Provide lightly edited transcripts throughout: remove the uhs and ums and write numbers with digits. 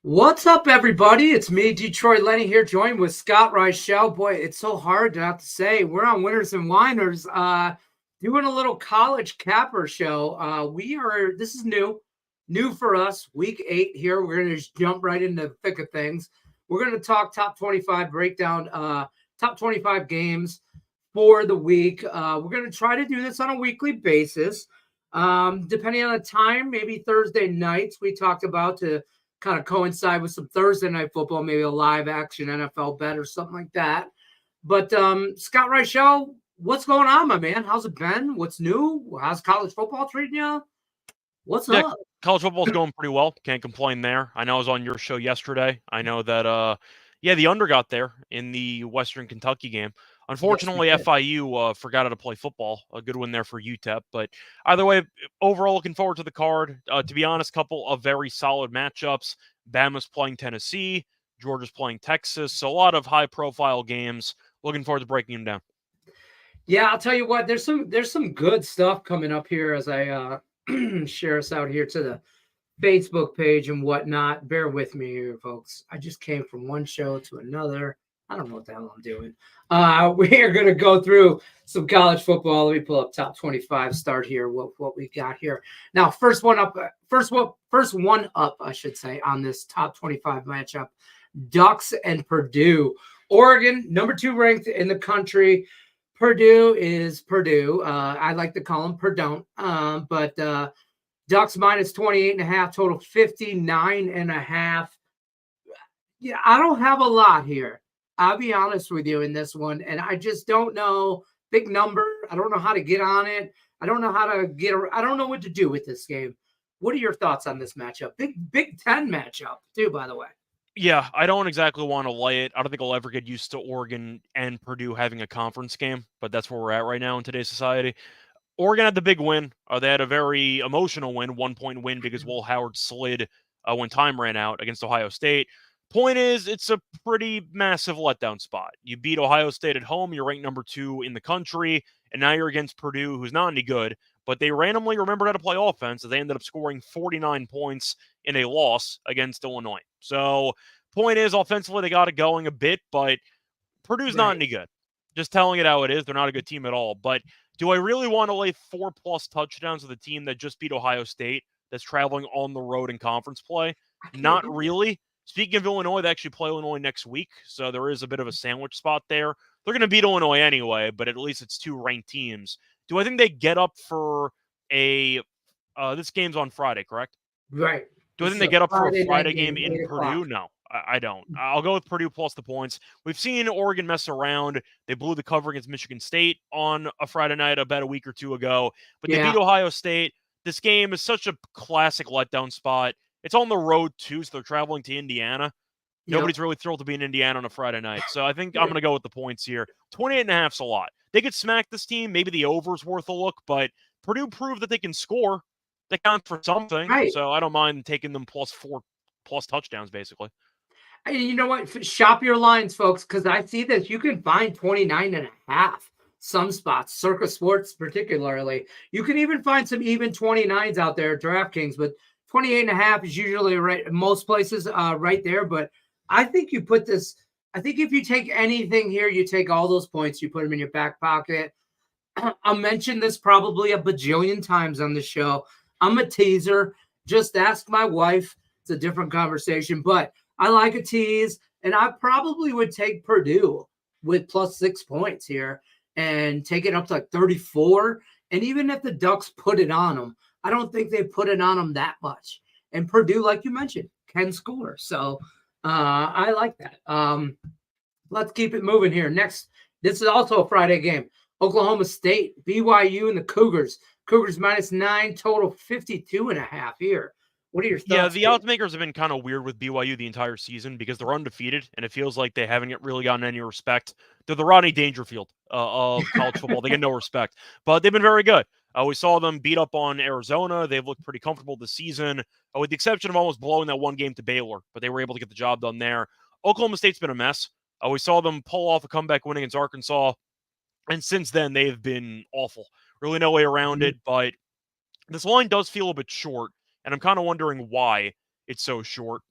What's up, everybody? It's me, Detroit Lenny here, joined with Scott Reichel. Boy, it's so hard to have to say. We're on Winners and Whiners, doing a little college capper show. This is new for us. Week 8 here. We're going to just jump right into the thick of things. We're going to talk top 25 breakdown, top 25 games for the week. We're going to try to do this on a weekly basis. Depending on the time, maybe Thursday nights we talked about to kind of coincide with some Thursday night football, maybe a live action NFL bet or something like that. But Scott Reichel, what's going on, my man? How's it been? What's new? How's college football treating you? What's up? College football is going pretty well. Can't complain there. I know I was on your show yesterday. I know that, the under got there in the Western Kentucky game. Unfortunately, Yes, FIU forgot how to play football. A good win there for UTEP. But either way, overall, looking forward to the card. To be honest, couple of very solid matchups. Bama's playing Tennessee. Georgia's playing Texas. So a lot of high-profile games. Looking forward to breaking them down. Yeah, I'll tell you what. There's some good stuff coming up here as I share us out here to the Facebook page and whatnot. Bear with me here, folks. I just came from one show to another. I don't know what the hell I'm doing. We are going to go through some college football. Let me pull up top 25. Start here. What we got here now? First one up, I should say, on this top 25 matchup: Ducks and Purdue. Oregon, number 2 ranked in the country. Purdue is Purdue. I like to call them Purdue, but Ducks minus 28.5, total 59.5. Yeah, I don't have a lot here. I'll be honest with you in this one, and I just don't know. Big number. I don't know how to get on it. I don't know what to do with this game. What are your thoughts on this matchup? Big Ten matchup, too, by the way. Yeah, I don't exactly want to lay it. I don't think I'll ever get used to Oregon and Purdue having a conference game, but that's where we're at right now in today's society. Oregon had the big win. They had a very emotional win, 1-point win because Will Howard slid when time ran out against Ohio State. Point is, it's a pretty massive letdown spot. You beat Ohio State at home. You're ranked number 2 in the country, and now you're against Purdue, who's not any good. But they randomly remembered how to play offense, as they ended up scoring 49 points in a loss against Illinois. So, point is, offensively, they got it going a bit, but Purdue's not any good. Just telling it how it is. They're not a good team at all. But do I really want to lay 4+ touchdowns with a team that just beat Ohio State that's traveling on the road in conference play? Not really. Speaking of Illinois, they actually play Illinois next week, so there is a bit of a sandwich spot there. They're going to beat Illinois anyway, but at least it's 2 ranked teams. Do I think they get up for a this game's on Friday, correct? Right. Do I think they get up for a Friday game in Purdue? No, I don't. I'll go with Purdue plus the points. We've seen Oregon mess around. They blew the cover against Michigan State on a Friday night about a week or 2 ago, but they beat Ohio State. This game is such a classic letdown spot. It's on the road, too, so they're traveling to Indiana. Nobody's really thrilled to be in Indiana on a Friday night, so I think I'm going to go with the points here. 28.5's a lot. They could smack this team. Maybe the over's worth a look, but Purdue proved that they can score. That counts for something, so I don't mind taking them +4+ touchdowns, basically. You know what? Shop your lines, folks, because I see that you can find 29.5 some spots, Circa Sports particularly. You can even find some even 29s out there at DraftKings, but 28.5 is usually right most places right there. But I think you put this, I think if you take anything here, you take all those points, you put them in your back pocket. I'll mention this probably a bajillion times on the show. I'm a teaser. Just ask my wife. It's a different conversation, but I like a tease, and I probably would take Purdue with +6 points here and take it up to like 34. And even if the Ducks put it on them, I don't think they put it on them that much. And Purdue, like you mentioned, can score. So I like that. Let's keep it moving here. Next, this is also a Friday game. Oklahoma State, BYU, and the Cougars. Cougars -9, total 52.5 here. What are your thoughts? Yeah, the odds makers have been kind of weird with BYU the entire season because they're undefeated, and it feels like they haven't really gotten any respect. They're the Rodney Dangerfield of college football. They get no respect, but they've been very good. We saw them beat up on Arizona. They've looked pretty comfortable this season, with the exception of almost blowing that one game to Baylor, but they were able to get the job done there. Oklahoma State's been a mess. We saw them pull off a comeback win against Arkansas, and since then they've been awful. Really no way around it, but this line does feel a bit short, and I'm kind of wondering why it's so short.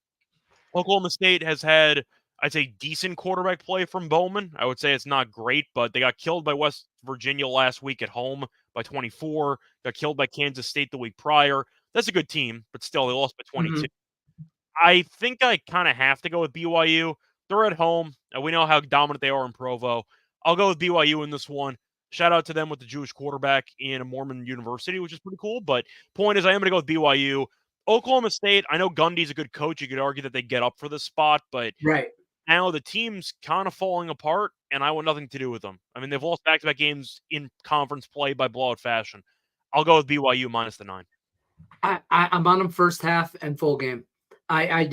Oklahoma State has had, I'd say, decent quarterback play from Bowman. I would say it's not great, but they got killed by West Virginia last week at home by 24. Got killed by Kansas State the week prior. That's a good team, but still, they lost by 22. I think I kind of have to go with BYU. They're at home, and we know how dominant they are in Provo. I'll go with BYU in this one. Shout out to them with the Jewish quarterback in a Mormon university, which is pretty cool. But point is, I am going to go with BYU. Oklahoma State, I know Gundy's a good coach. You could argue that they get up for this spot, but Right. now the team's kind of falling apart, and I want nothing to do with them. I mean, they've lost back-to-back games in conference play by blowout fashion. I'll go with BYU minus the 9. I'm on them first half and full game. I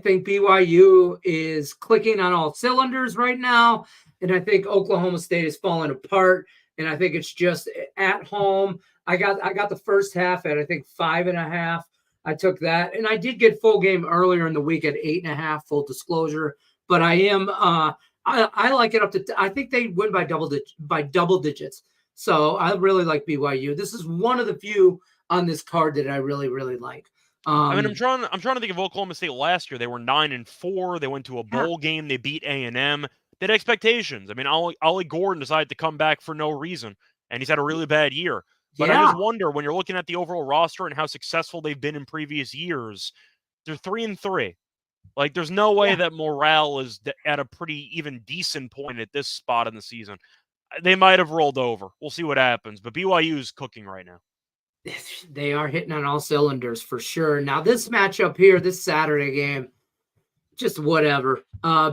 think BYU is clicking on all cylinders right now, and I think Oklahoma State is falling apart. And I think it's just at home. I got the first half at I think 5.5. I took that, and I did get full game earlier in the week at 8.5. Full disclosure, but I am I like it up to. I think they win by double digits. So I really like BYU. This is one of the few on this card that I really like. I mean, I'm trying to think of Oklahoma State last year. They were 9-4. They went to a bowl game. They beat A&M. They had expectations. I mean, Ollie Gordon decided to come back for no reason, and he's had a really bad year. But I just wonder, when you're looking at the overall roster and how successful they've been in previous years, they're 3-3. Like, there's no way that morale is at a pretty even decent point at this spot in the season. They might have rolled over. We'll see what happens. But BYU is cooking right now. They are hitting on all cylinders for sure. Now, this matchup here, this Saturday game, just whatever.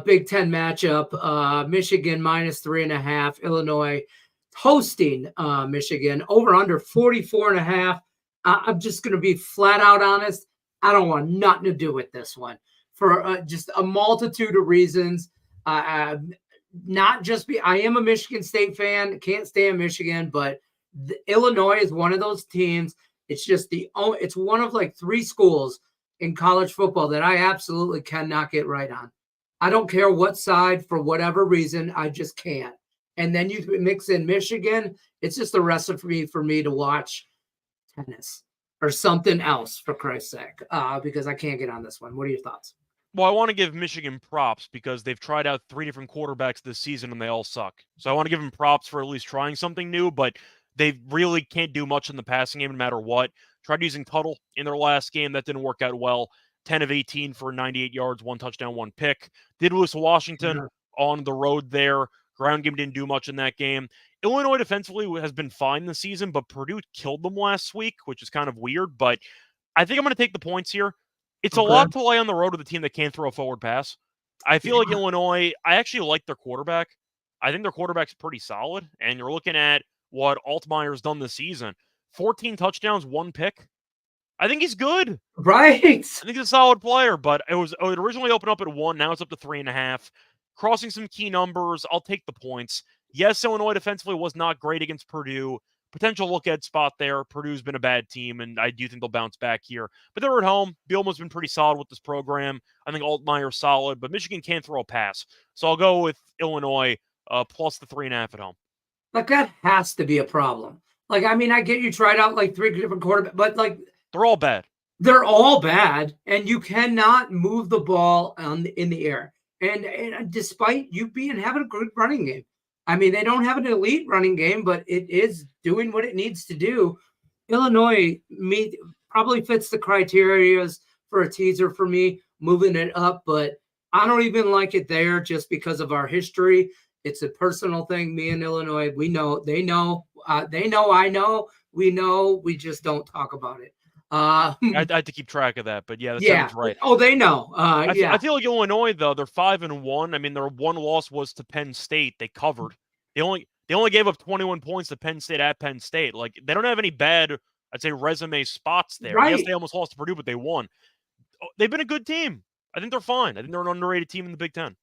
Big Ten matchup. Michigan minus 3.5. Illinois hosting Michigan. Over under 44.5. I'm just going to be flat out honest. I don't want nothing to do with this one for just a multitude of reasons. Not just I am a Michigan State fan. Can't stand Michigan, but Illinois is one of those teams. It's just it's one of like 3 schools in college football that I absolutely cannot get right on. I don't care what side, for whatever reason, I just can't. And then you mix in Michigan, it's just a recipe for me to watch tennis or something else, for Christ's sake, because I can't get on this one. What are your thoughts? Well, I want to give Michigan props because they've tried out 3 different quarterbacks this season and they all suck. So I want to give them props for at least trying something new, but they really can't do much in the passing game no matter what. Tried using Tuttle in their last game. That didn't work out well. 10 of 18 for 98 yards, 1 touchdown, 1 pick. Did lose to Washington on the road there. Ground game didn't do much in that game. Illinois defensively has been fine this season, but Purdue killed them last week, which is kind of weird. But I think I'm going to take the points here. It's a lot to lay on the road with a team that can't throw a forward pass. I feel like Illinois, I actually like their quarterback. I think their quarterback's pretty solid. And you're looking at what Altmaier's done this season. 14 touchdowns, 1 pick. I think he's good. Right. I think he's a solid player, but it originally opened up at 1. Now it's up to 3.5. Crossing some key numbers. I'll take the points. Yes, Illinois defensively was not great against Purdue. Potential look-ahead spot there. Purdue's been a bad team, and I do think they'll bounce back here. But they're at home. Bielema's been pretty solid with this program. I think Altmaier's solid, but Michigan can't throw a pass. So I'll go with Illinois plus the 3.5 at home. Like, that has to be a problem. Like, I mean, I get you tried out like 3 different quarterbacks, but like they're all bad. They're all bad, and you cannot move the ball in the air. And despite you having a good running game, I mean, they don't have an elite running game, but it is doing what it needs to do. Illinois probably fits the criteria for a teaser for me, moving it up, but I don't even like it there just because of our history. It's a personal thing. Me and Illinois, we know, they know, I know, we know, we just don't talk about it. I had to keep track of that, but yeah, that sounds right. Oh, they know. I feel like Illinois, though, they're 5-1. I mean, their one loss was to Penn State. They covered. They only gave up 21 points to Penn State at Penn State. Like, they don't have any bad, I'd say, resume spots there. Right. Yes, they almost lost to Purdue, but they won. They've been a good team. I think they're fine. I think they're an underrated team in the Big Ten.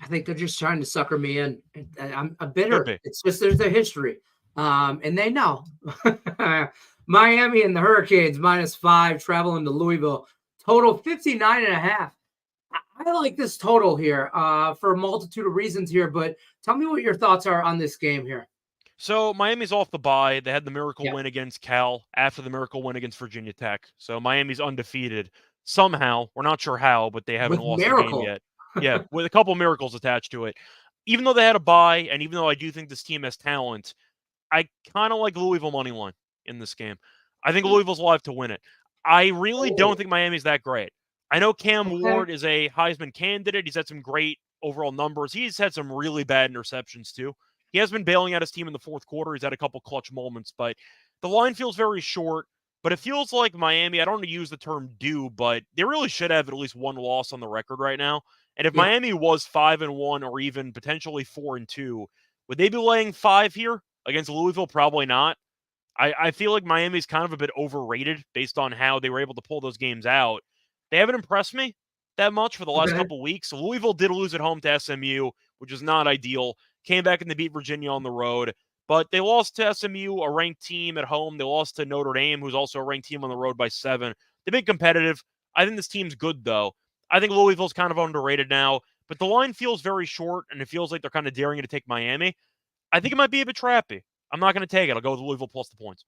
I think they're just trying to sucker me in. I'm bitter. It's just there's a history, and they know. Miami and the Hurricanes -5 traveling to Louisville. Total 59.5. I like this total here for a multitude of reasons here, but tell me what your thoughts are on this game here. So Miami's off the bye. They had the miracle win against Cal after the miracle win against Virginia Tech. So Miami's undefeated. somehow. We're not sure how, but they haven't with lost a game miracle. yet. Yeah, with a couple miracles attached to it. Even though they had a bye, and even though I do think this team has talent, I kind of like Louisville money line in this game. I think Louisville's alive to win it. I really don't Oh, think Miami's that great. I know Cam okay. Ward is a Heisman candidate. He's had some great overall numbers. He's had some really bad interceptions too. He has been bailing out his team in the fourth quarter. He's had a couple clutch moments, but the line feels very short. But it feels like Miami, I don't want to use the term due, but they really should have at least one loss on the record right now. And if Yeah. Miami was 5-1 or even potentially 4-2, would they be laying 5 here against Louisville? Probably not. I feel like Miami's kind of a bit overrated based on how they were able to pull those games out. They haven't impressed me that much for the last Okay. couple weeks. Louisville did lose at home to SMU, which is not ideal. Came back and they beat Virginia on the road, but they lost to SMU, a ranked team at home. They lost to Notre Dame, who's also a ranked team on the road by 7. They've been competitive. I think this team's good, though. I think Louisville's kind of underrated now, but the line feels very short, and it feels like they're kind of daring to take Miami. I think it might be a bit trappy. I'm not going to take it. I'll go with Louisville plus the points.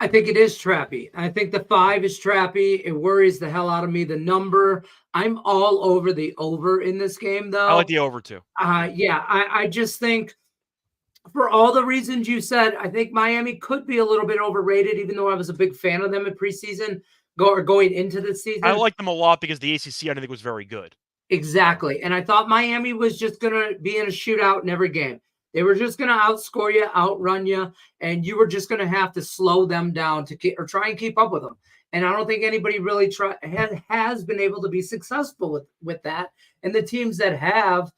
I think it is trappy. I think the 5 is trappy. It worries the hell out of me. The number, I'm all over the over in this game, I like though. the over too. Yeah. Yeah, I just think for all the reasons you said, I think Miami could be a little bit overrated, even though I was a big fan of them in preseason going into the I season. like them a lot because the ACC I think was very good. Exactly. And I thought Miami was just going to be in a shootout in every game. They were just going to outscore you, outrun you, and you were just going to have to slow them down or try and keep up with them. And I don't think anybody really has been able to be successful with that. And the teams that have,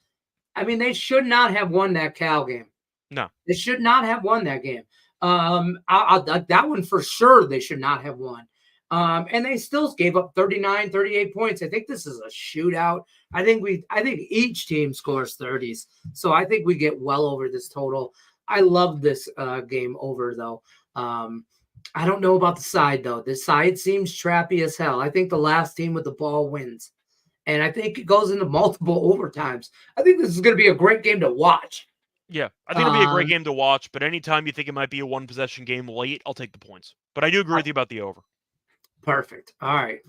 I mean, they should not have won that Cal game. No. They should not have won that game. That one for sure they should not have won. And they still gave up 39, 38 points. I think this is a shootout. I think each team scores 30s. So I think we get well over this total. I love this game over, though. I don't know about the side, though. The side seems trappy as hell. I think the last team with the ball wins. And I think it goes into multiple overtimes. I think this is going to be a great game to watch. Yeah, I think it'll be a great game to watch, but anytime you think it might be a one-possession game late, I'll take the points. But I do agree with you about the over. Perfect. All right.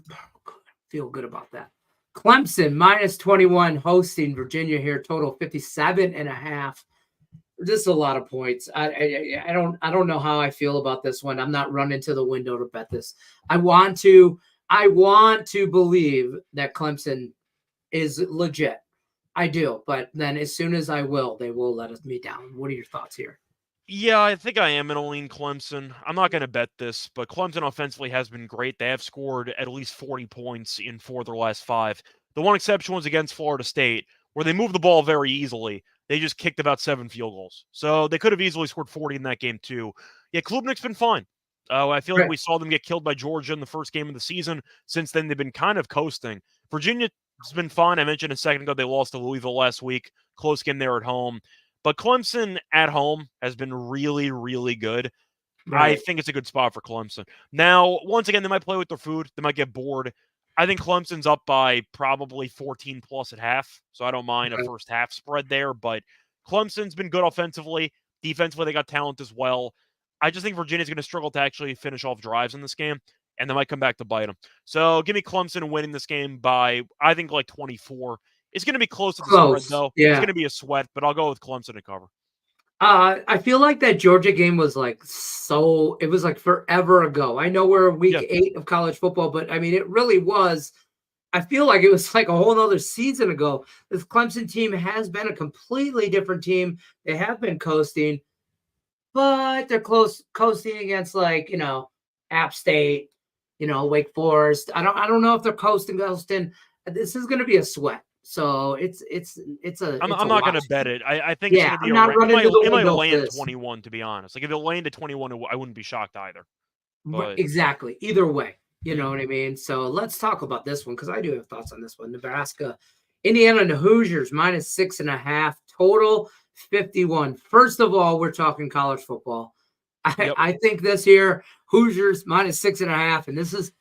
Feel good about that. Clemson minus 21 hosting Virginia here. Total 57.5. This is a lot of points. I don't know how I feel about this one. I'm not running to the window to bet this. I want to believe that Clemson is legit. I do, but then as soon as they will let me down. What are your thoughts here? Yeah, I think I am going to lean Clemson. I'm not going to bet this, but Clemson offensively has been great. They have scored at least 40 points in 4 of their last 5. The one exception was against Florida State, where they moved the ball very easily. They just kicked about 7 field goals. So they could have easily scored 40 in that game, too. Yeah, Klubnik's been fine. I feel like we saw them get killed by Georgia in the first game of the season. Since then, they've been kind of coasting. Virginia's been fine. I mentioned a second ago they lost to Louisville last week. Close game there at home. But Clemson at home has been really, really good. Right. I think it's a good spot for Clemson. Now, once again, they might play with their food. They might get bored. I think Clemson's up by probably 14 plus at half, so I don't mind a first half spread there. But Clemson's been good offensively. Defensively, they got talent as well. I just think Virginia's going to struggle to actually finish off drives in this game, and they might come back to bite them. So give me Clemson winning this game by, I think, like 24. It's going to be close to the spread, though. Yeah. It's going to be a sweat, but I'll go with Clemson to cover. I feel like that Georgia game was it was like forever ago. I know we're week 8 of college football, but I mean, it really was. I feel like it was like a whole other season ago. This Clemson team has been a completely different team. They have been coasting, but they're coasting against App State, Wake Forest. I don't know if they're coasting. This is going to be a sweat. So it's I'm not going to bet it. I think it's going to be it might land 21, to be honest. Like if it landed 21, I wouldn't be shocked either. But... Exactly. Either way, you know what I mean? So let's talk about this one because I do have thoughts on this one. Nebraska, Indiana, and the Hoosiers minus 6.5, total 51. First of all, we're talking college football. I think this year Hoosiers minus 6.5, and this is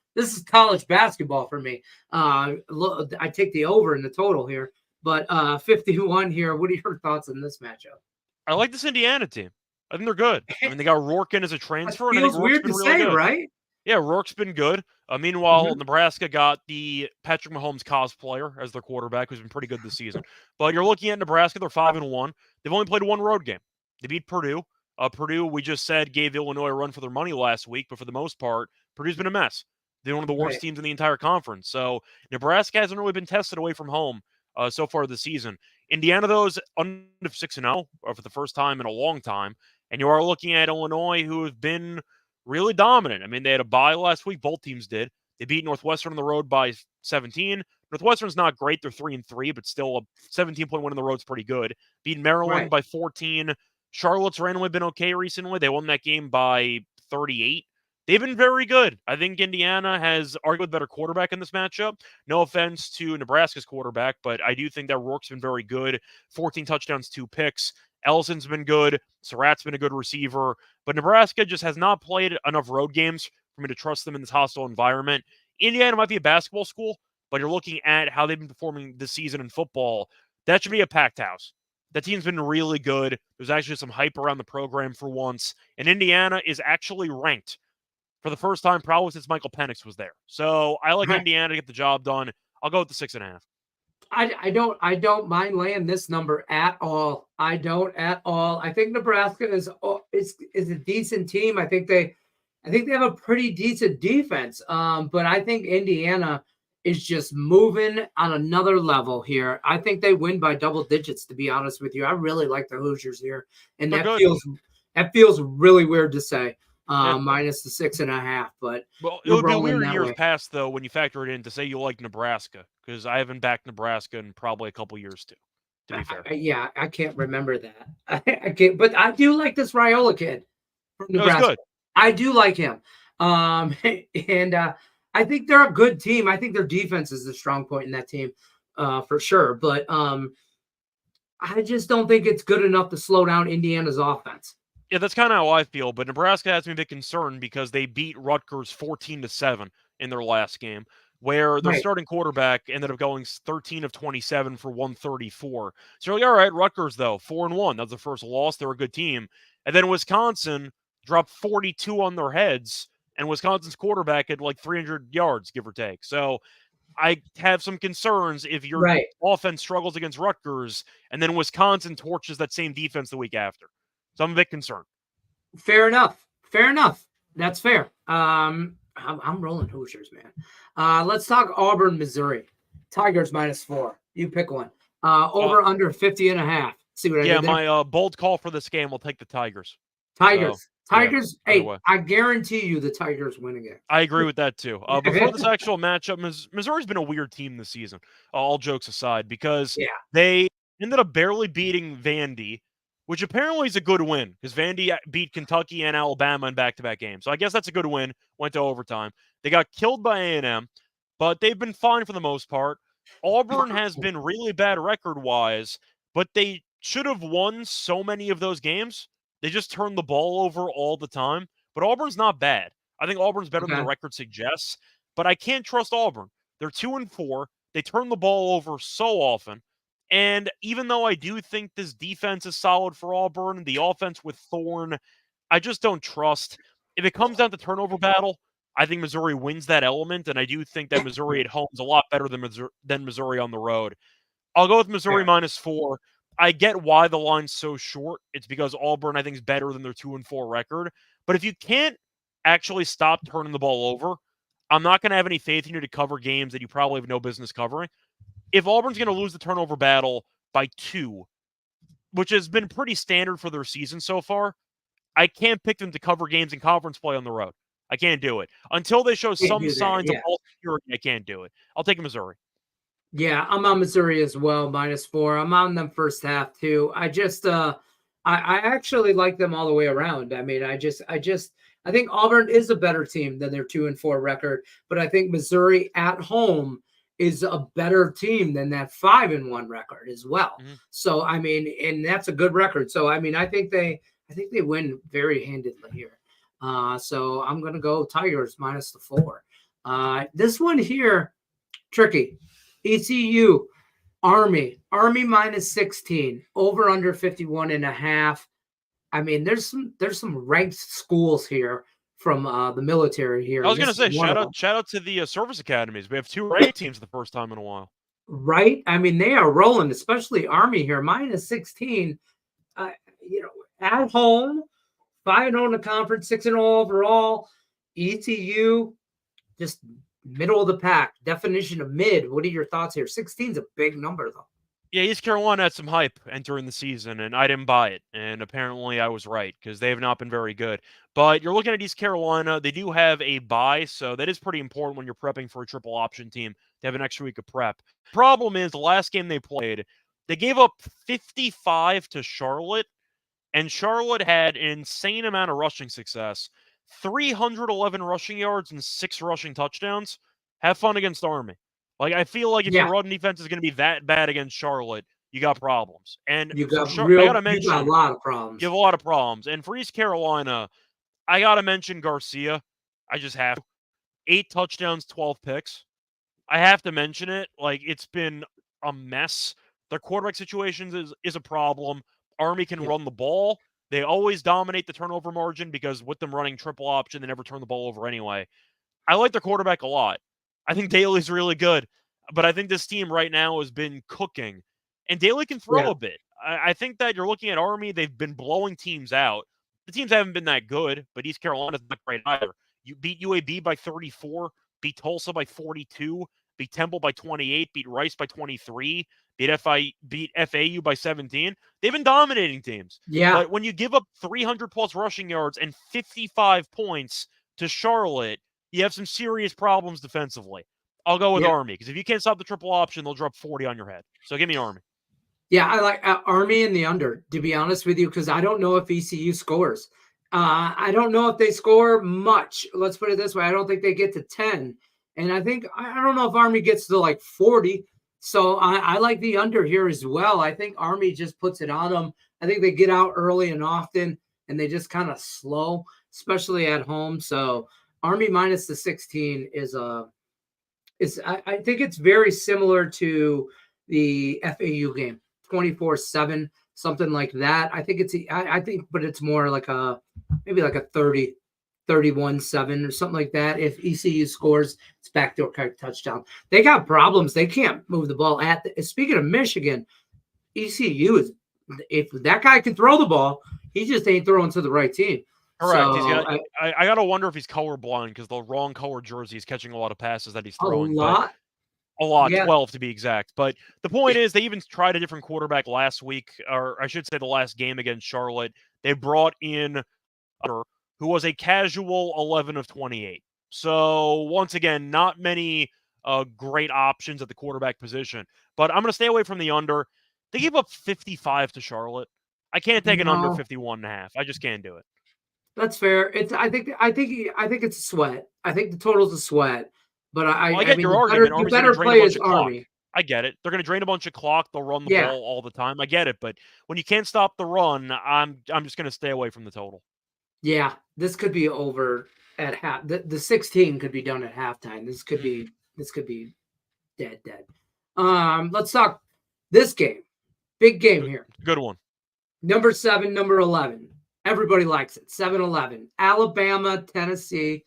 college basketball for me. I take the over in the total here, but 51 here. What are your thoughts on this matchup? I like this Indiana team. I think they're good. I mean, they got Rourke in as a transfer. It feels weird to say, right? Yeah, Rourke's been good. Meanwhile, Mhm. Nebraska got the Patrick Mahomes cosplayer as their quarterback, who's been pretty good this season. But you're looking at Nebraska; they're 5-1. They've only played one road game. They beat Purdue. Purdue, we just said, gave Illinois a run for their money last week, but for the most part, Purdue's been a mess. They're one of the worst Right. teams in the entire conference. So Nebraska hasn't really been tested away from home so far this season. Indiana, though, is under 6-0 for the first time in a long time. And you are looking at Illinois, who have been really dominant. I mean, they had a bye last week. Both teams did. They beat Northwestern on the road by 17. Northwestern's not great. They're 3-3, but still a 17-point win on the road is pretty good. Beat Maryland Right. by 14. Charlotte's randomly been okay recently. They won that game by 38. They've been very good. I think Indiana has arguably better quarterback in this matchup. No offense to Nebraska's quarterback, but I do think that Rourke's been very good. 14 touchdowns, 2 picks. Ellison's been good. Surratt's been a good receiver. But Nebraska just has not played enough road games for me to trust them in this hostile environment. Indiana might be a basketball school, but you're looking at how they've been performing this season in football. That should be a packed house. That team's been really good. There's actually some hype around the program for once. And Indiana is actually ranked for the first time probably since Michael Penix was there. So I like Right. Indiana to get the job done. I'll go with the 6.5. I don't mind laying this number at all. I don't at all. I think Nebraska is a decent team. I think they have a pretty decent defense. But I think Indiana is just moving on another level here. I think they win by double digits, to be honest with you. I really like the Hoosiers here. And They're that good. feels really weird to say. Yeah. Minus the 6.5, but Well, it we're would be rolling weird in that years way. past, though, when you factor it in to say you like Nebraska, because I haven't backed Nebraska in probably a couple years, too, to be fair. Yeah, I can't remember that. I can't, but I do like this Raiola kid from It was Nebraska. good. I do like him. And I think they're a good team. I think their defense is the strong point in that team, for sure. But I just don't think it's good enough to slow down Indiana's offense. Yeah, that's kind of how I feel. But Nebraska has me a bit concerned because they beat Rutgers 14-7 in their last game, where their Right. starting quarterback ended up going 13 of 27 for 134. So you're like, all right, Rutgers though 4-1. That's the first loss. They're a good team. And then Wisconsin dropped 42 on their heads, and Wisconsin's quarterback had like 300 yards, give or take. So I have some concerns if your Right. offense struggles against Rutgers, and then Wisconsin torches that same defense the week after. So I'm a bit concerned. Fair enough. Fair enough. That's fair. I'm rolling Hoosiers, man. Let's talk Auburn, Missouri. Tigers -4. You pick one. Uh, Over under 50.5. See what I yeah, did there? my bold call for this game will take the Tigers. So, Tigers. yeah, Tigers. either Hey, way. I guarantee you the Tigers win again. I agree with that too. Before this actual matchup, Missouri's been a weird team this season, all jokes aside, because Yeah. they ended up barely beating Vandy, which apparently is a good win because Vandy beat Kentucky and Alabama in back-to-back games. So I guess that's a good win. Went to overtime. They got killed by A&M, but they've been fine for the most part. Auburn has been really bad record-wise, but they should have won so many of those games. They just turned the ball over all the time. But Auburn's not bad. I think Auburn's better than the Okay. record suggests, but I can't trust Auburn. They're 2-4. They turn the ball over so often. And even though I do think this defense is solid for Auburn, the offense with Thorne, I just don't trust. If it comes down to turnover battle, I think Missouri wins that element, and I do think that Missouri at home is a lot better than Missouri on the road. I'll go with Missouri Fair. -4. I get why the line's so short. It's because Auburn, I think, is better than their 2-4 record. But if you can't actually stop turning the ball over, I'm not going to have any faith in you to cover games that you probably have no business covering. If Auburn's going to lose the turnover battle by 2, which has been pretty standard for their season so far, I can't pick them to cover games in conference play on the road. I can't do it. Until they show Can't some do that. signs of Yeah. ball security, I can't do it. I'll take Missouri. Yeah, I'm on Missouri as well, -4. I'm on them first half too. I actually like them all the way around. I mean, I think Auburn is a better team than their 2-4 record, but I think Missouri at home is a better team than that 5-1 record as well. Mm-hmm. So I mean, and that's a good record. So I mean, I think they win very handedly here. So I'm gonna go Tigers -4. This one here, tricky. ECU, Army -16, over under 51.5. I mean, there's some ranked schools here from the military here. I was And going to this is say, one of them. shout out to the service academies. We have 2 rank teams the first time in a while. Right? I mean, they are rolling, especially Army here, -16. You know, at home, 5-0 in the conference, 6-0 overall. ECU, just middle of the pack. Definition of mid. What are your thoughts here? 16 is a big number, though. Yeah, East Carolina had some hype entering the season, and I didn't buy it. And apparently I was right because they have not been very good. But you're looking at East Carolina. They do have a bye, so that is pretty important when you're prepping for a triple option team to have an extra week of prep. Problem is, the last game they played, they gave up 55 to Charlotte, and Charlotte had an insane amount of rushing success. 311 rushing yards and 6 rushing touchdowns. Have fun against Army. Like, I feel like if your run defense is going to be that bad against Charlotte, you got problems. And You for got I got to you mention, got a lot of problems. you have a lot of problems. And for East Carolina, I got to mention Garcia. I just have to. 8 touchdowns, 12 picks. I have to mention it. Like, it's been a mess. Their quarterback situations is a problem. Army can run the ball. They always dominate the turnover margin because with them running triple option, they never turn the ball over anyway. I like their quarterback a lot. I think Daly's really good, but I think this team right now has been cooking, and Daly can throw a bit. I think that you're looking at Army, they've been blowing teams out. The teams haven't been that good, but East Carolina's not great either. You beat UAB by 34, beat Tulsa by 42, beat Temple by 28, beat Rice by 23, beat FAU by 17. They've been dominating teams. Yeah. But when you give up 300 plus rushing yards and 55 points to Charlotte, you have some serious problems defensively. I'll go with Army because if you can't stop the triple option, they'll drop 40 on your head. So give me Army. Yeah, I like Army in the under, to be honest with you, because I don't know if ECU scores. I don't know if they score much. Let's put it this way. I don't think they get to 10. And I don't know if Army gets to like 40. So I like the under here as well. I think Army just puts it on them. I think they get out early and often, and they just kind of slow, especially at home. So Army minus the 16 I think it's very similar to the FAU game, 24-7, something like that. I think but it's more like maybe like a 30, 31-7 or something like that. If ECU scores, it's backdoor touchdown. They got problems. They can't move the ball speaking of Michigan, ECU if that guy can throw the ball, he just ain't throwing to the right team. Correct. So, I gotta wonder if he's colorblind because the wrong color jersey is catching a lot of passes that he's throwing. A lot, yeah. 12 to be exact. But the point is, they even tried a different quarterback last week, or I should say the last game against Charlotte. They brought in who was a casual 11 of 28. So once again, not many great options at the quarterback position. But I'm going to stay away from the under. They gave up 55 to Charlotte. I can't take an under 51.5. I just can't do it. That's fair. I think it's a sweat. I think the total's a sweat. But I get your argument. You better play as Army. I get it. They're going to drain a bunch of clock. They'll run the ball all the time. I get it. But when you can't stop the run, I'm just going to stay away from the total. Yeah, this could be over at half. The 16 could be done at halftime. This could be dead. Let's talk this game. Big game here. Good one. Number 7, number 11. Everybody likes it. 7-11. Alabama, Tennessee.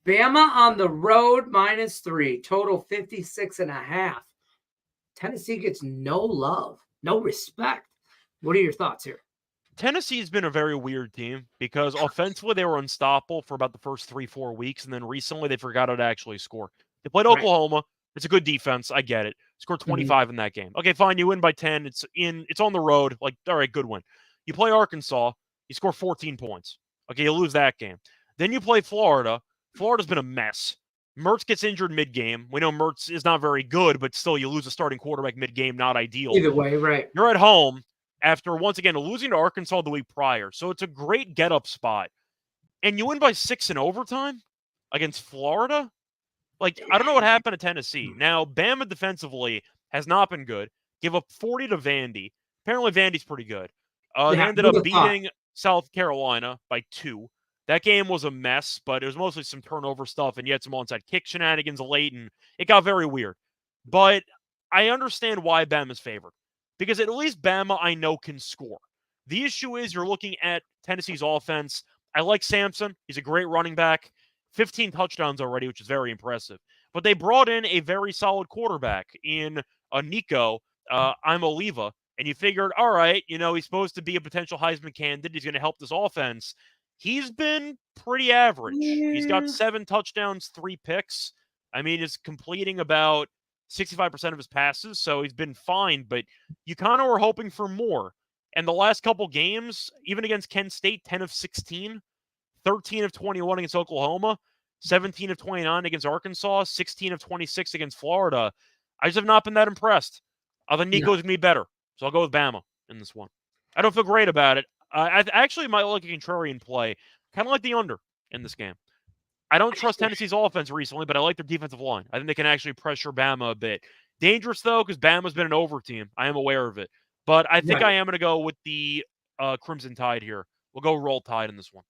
Bama on the road, -3. Total 56.5. Tennessee gets no love, no respect. What are your thoughts here? Tennessee's been a very weird team because offensively they were unstoppable for about the first 3-4 weeks, and then recently they forgot how to actually score. They played Oklahoma. It's a good defense. I get it. Scored 25 in that game. Okay, fine. You win by 10. It's on the road. Like, all right, good win. You play Arkansas. You score 14 points. Okay, you lose that game. Then you play Florida. Florida's been a mess. Mertz gets injured mid-game. We know Mertz is not very good, but still you lose a starting quarterback mid-game, not ideal. Either way, right. You're at home after, once again, losing to Arkansas the week prior. So it's a great get-up spot. And you win by 6 in overtime against Florida? Like, I don't know what happened to Tennessee. Now, Bama defensively has not been good. Give up 40 to Vandy. Apparently, Vandy's pretty good. They ended up beating South Carolina by 2. That game was a mess, but it was mostly some turnover stuff, and you had some onside kick shenanigans late, and it got very weird. But I understand why Bama's favored, because at least Bama, I know, can score. The issue is you're looking at Tennessee's offense. I like Sampson. He's a great running back. 15 touchdowns already, which is very impressive. But they brought in a very solid quarterback in Nico Imoliva. And you figured, all right, he's supposed to be a potential Heisman candidate. He's going to help this offense. He's been pretty average. He's got Yeah. 7 touchdowns, 3 picks. I mean, he's completing about 65% of his passes, so he's been fine, but you kind of were hoping for more. And the last couple games, even against Kent State, 10 of 16, 13 of 21 against Oklahoma, 17 of 29 against Arkansas, 16 of 26 against Florida. I just have not been that impressed. I think Nico's going to be better, so I'll go with Bama in this one. I don't feel great about it. I actually might like a contrarian play, kind of like the under in this game. I don't trust Tennessee's offense recently, but I like their defensive line. I think they can actually pressure Bama a bit. Dangerous, though, because Bama's been an over team. I am aware of it. But I think I am going to go with the Crimson Tide here. We'll go Roll Tide in this one.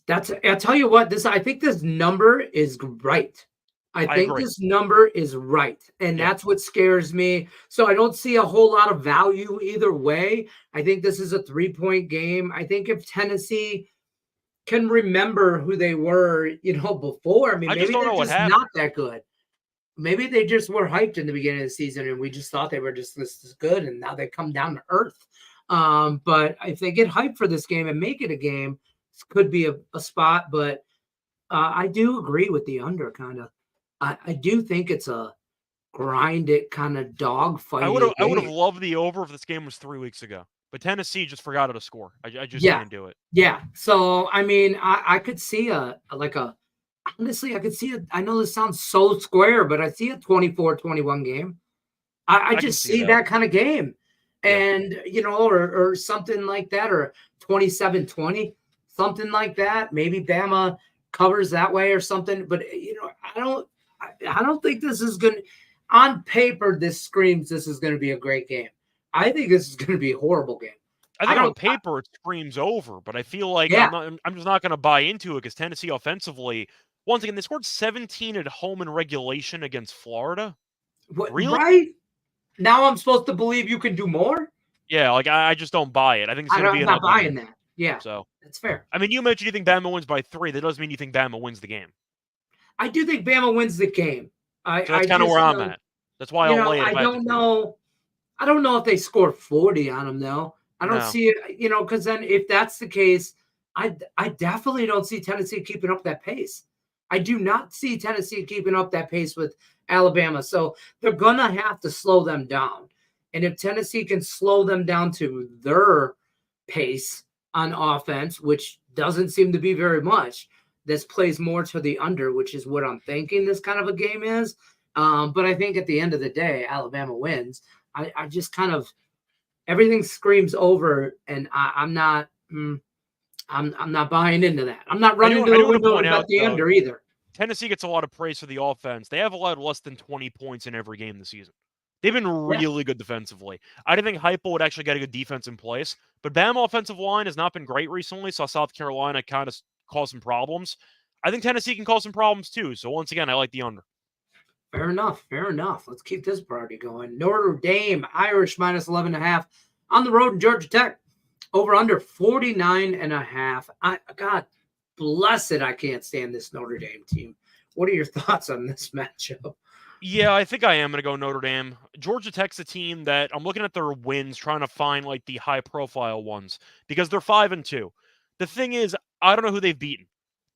I'll tell you what, I think this number is right. I think agree. this number is right. And that's what scares me. So I don't see a whole lot of value either way. I think this is a 3-point game. I think if Tennessee can remember who they were, before, I mean, maybe they're just not that good. Maybe they just were hyped in the beginning of the season and we just thought they were just this good and now they come down to earth. But if they get hyped for this game and make it a game, this could be a spot. But I do agree with the under kind of. I do think it's a grind it kind of dog fight. I would have loved the over if this game was 3 weeks ago. But Tennessee just forgot how to score. I just can't do it. Yeah. So, I mean, I could see honestly, I could see it. I know this sounds so square, but I see a 24-21 game. I just see that kind of game. And, or something like that, or 27-20, something like that. Maybe Bama covers that way or something. But, I don't think this is going to, on paper, this screams this is going to be a great game. I think this is going to be a horrible game. I think on paper it screams over, but I feel like I'm just not going to buy into it because Tennessee offensively, once again, they scored 17 at home in regulation against Florida. What, really? Right? Now I'm supposed to believe you can do more? Yeah, I just don't buy it. I think it's going to be I'm not buying that. Yeah, so that's fair. I mean, you mentioned you think Bama wins by 3. That doesn't mean you think Bama wins the game. I do think Bama wins the game. So that's kind of where I'm at. That's why I'll lay it. I don't know. I don't know if they score 40 on them, though. I don't see it, because then if that's the case, I definitely don't see Tennessee keeping up that pace. I do not see Tennessee keeping up that pace with Alabama. So they're going to have to slow them down. And if Tennessee can slow them down to their pace on offense, which doesn't seem to be very much, this plays more to the under, which is what I'm thinking this kind of a game is. But I think at the end of the day, Alabama wins. I just kind of everything screams over, and I'm not buying into that. I'm not running to the window and bet the under either. Tennessee gets a lot of praise for the offense. They have allowed less than 20 points in every game this season. They've been really good defensively. I didn't think Heupel would actually get a good defense in place, but Bama offensive line has not been great recently. Saw South Carolina kind of cause some problems. I think Tennessee can cause some problems too. So once again, I like the under. Fair enough. Let's keep this party going. Notre Dame, Irish minus 11.5 on the road in Georgia Tech. Over under 49.5. God bless it. I can't stand this Notre Dame team. What are your thoughts on this matchup? Yeah, I think I am going to go Notre Dame. Georgia Tech's a team that I'm looking at their wins, trying to find like the high profile ones because they're 5-2. The thing is, I don't know who they've beaten.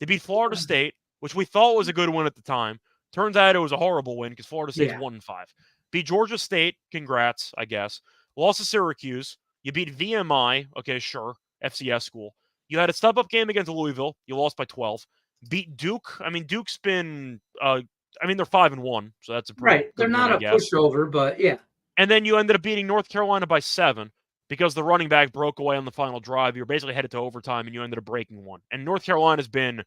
They beat Florida State, which we thought was a good win at the time. Turns out it was a horrible win because Florida State's 1-5. Beat Georgia State, congrats, I guess. Lost to Syracuse. You beat VMI, okay, sure, FCS school. You had a step-up game against Louisville. You lost by 12. Beat Duke. I mean, Duke's been, they're 5-1, so that's a pretty good They're not win, a pushover, but yeah. And then you ended up beating North Carolina by 7 because the running back broke away on the final drive. You were basically headed to overtime, and you ended up breaking one. And North Carolina's been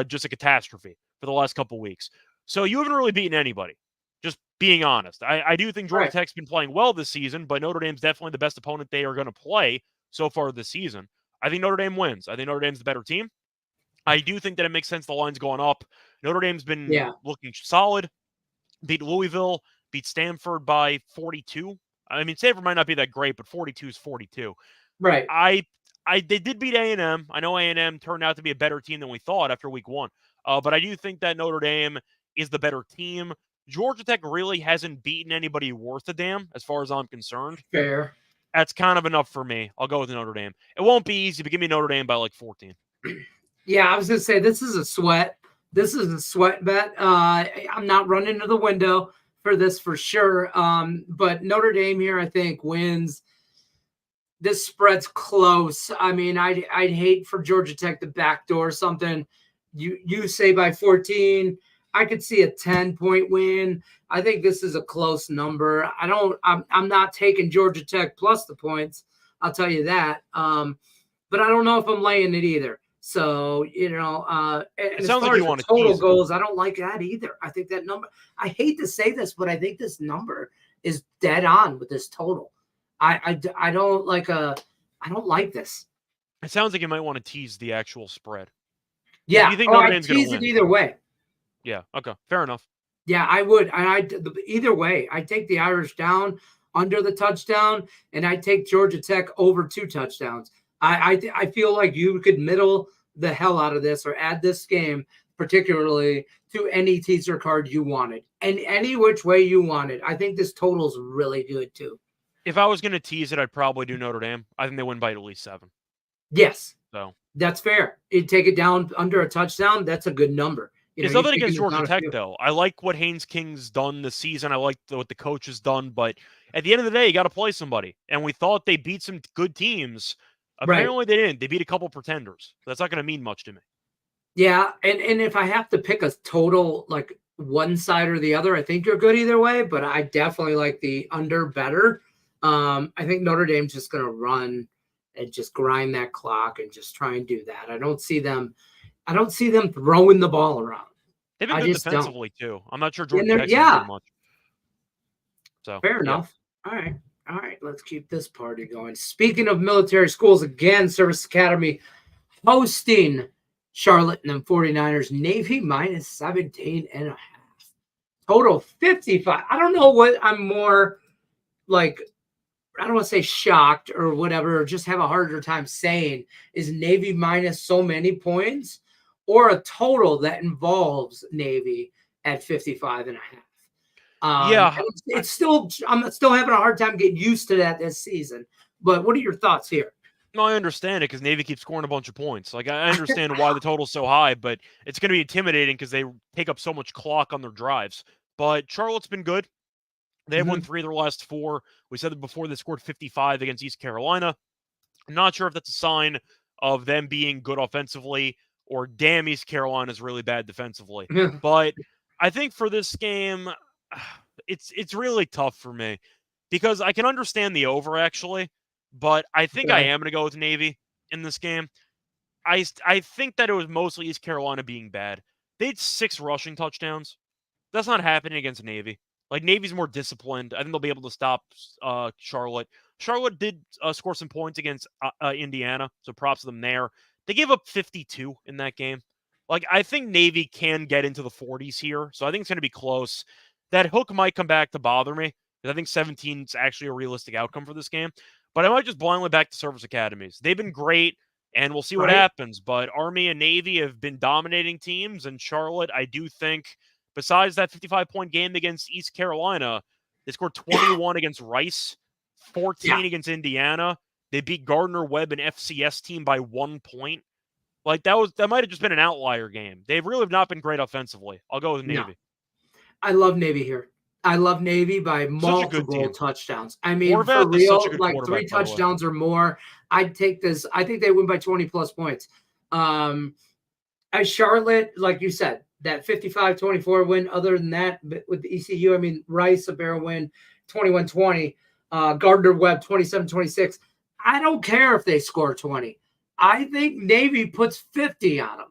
just a catastrophe for the last couple weeks. So you haven't really beaten anybody, just being honest. I do think Georgia Tech's been playing well this season, but Notre Dame's definitely the best opponent they are going to play so far this season. I think Notre Dame wins. I think Notre Dame's the better team. I do think that it makes sense the line's going up. Notre Dame's been looking solid. Beat Louisville, beat Stanford by 42. I mean, Stanford might not be that great, but 42 is 42. Right. I They did beat A&M. I know A&M turned out to be a better team than we thought after week 1. But I do think that Notre Dame is the better team. Georgia Tech really hasn't beaten anybody worth a damn, as far as I'm concerned. Fair. That's kind of enough for me. I'll go with Notre Dame. It won't be easy, but give me Notre Dame by like 14. Yeah, I was going to say this is a sweat. This is a sweat bet. I'm not running to the window for this for sure. But Notre Dame here, I think, wins. This spread's close. I mean, I'd hate for Georgia Tech to backdoor something. You say by 14. I could see a 10-point win. I think this is a close number. I'm not taking Georgia Tech plus the points. I'll tell you that. But I don't know if I'm laying it either. So, and as far as the total goes, I don't like that either. I think that number, I hate to say this, but I think this number is dead on with this total. I don't like this. It sounds like you might want to tease the actual spread. Yeah. You think Notre Dame's tease it either way. Yeah. Okay. Fair enough. Yeah, I would. And either way, I take the Irish down under the touchdown, and I take Georgia Tech over 2 touchdowns. I feel like you could middle the hell out of this or add this game, particularly to any teaser card you wanted and any which way you wanted. I think this total's really good too. If I was going to tease it, I'd probably do Notre Dame. I think they win by at least 7. Yes. So that's fair. You take it down under a touchdown. That's a good number. It's nothing against Georgia Tech, though. I like what Haynes King's done this season. I like what the coach has done. But at the end of the day, you got to play somebody. And we thought they beat some good teams. Apparently they didn't. They beat a couple pretenders. That's not going to mean much to me. Yeah, and if I have to pick a total, like one side or the other, I think you're good either way. But I definitely like the under better. I think Notre Dame's just going to run and just grind that clock and just try and do that. I don't see them throwing the ball around. They've been good defensively too. I'm not sure Georgia Tech's going to do much. So fair enough. All right. Let's keep this party going. Speaking of military schools, again, Service Academy hosting Charlotte and the 49ers. Navy minus 17.5. Total 55. I don't know what I'm more like. I don't want to say shocked or whatever, or just have a harder time saying is Navy minus so many points or a total that involves Navy at 55.5. It's still, I'm still having a hard time getting used to that this season. But what are your thoughts here? No, I understand it because Navy keeps scoring a bunch of points. Like I understand why the total's so high, but it's going to be intimidating because they take up so much clock on their drives. But Charlotte's been good. They have won 3 of their last 4. We said that before they scored 55 against East Carolina. I'm not sure if that's a sign of them being good offensively or damn, East Carolina is really bad defensively. But I think for this game, it's really tough for me because I can understand the over actually, but I think I am going to go with Navy in this game. I think that it was mostly East Carolina being bad. They had 6 rushing touchdowns. That's not happening against Navy. Like, Navy's more disciplined. I think they'll be able to stop Charlotte. Charlotte did score some points against Indiana, so props to them there. They gave up 52 in that game. Like, I think Navy can get into the 40s here, so I think it's going to be close. That hook might come back to bother me, because I think 17 is actually a realistic outcome for this game. But I might just blindly back to service academies. They've been great, and we'll see what happens. But Army and Navy have been dominating teams, and Charlotte, I do think, besides that 55-point game against East Carolina, they scored 21 against Rice, 14 against Indiana. They beat Gardner-Webb, an FCS team, by 1 point. Like, that might have just been an outlier game. They really have not been great offensively. I'll go with Navy. No. I love Navy here. I love Navy by multiple touchdowns. I mean, for real, like 3 touchdowns or more. I'd take this. I think they win by 20-plus points. As Charlotte, like you said, that 55-24 win. Other than that, with the ECU, I mean, Rice, a barrel win, 21-20. Gardner-Webb, 27-26. I don't care if they score 20. I think Navy puts 50 on them.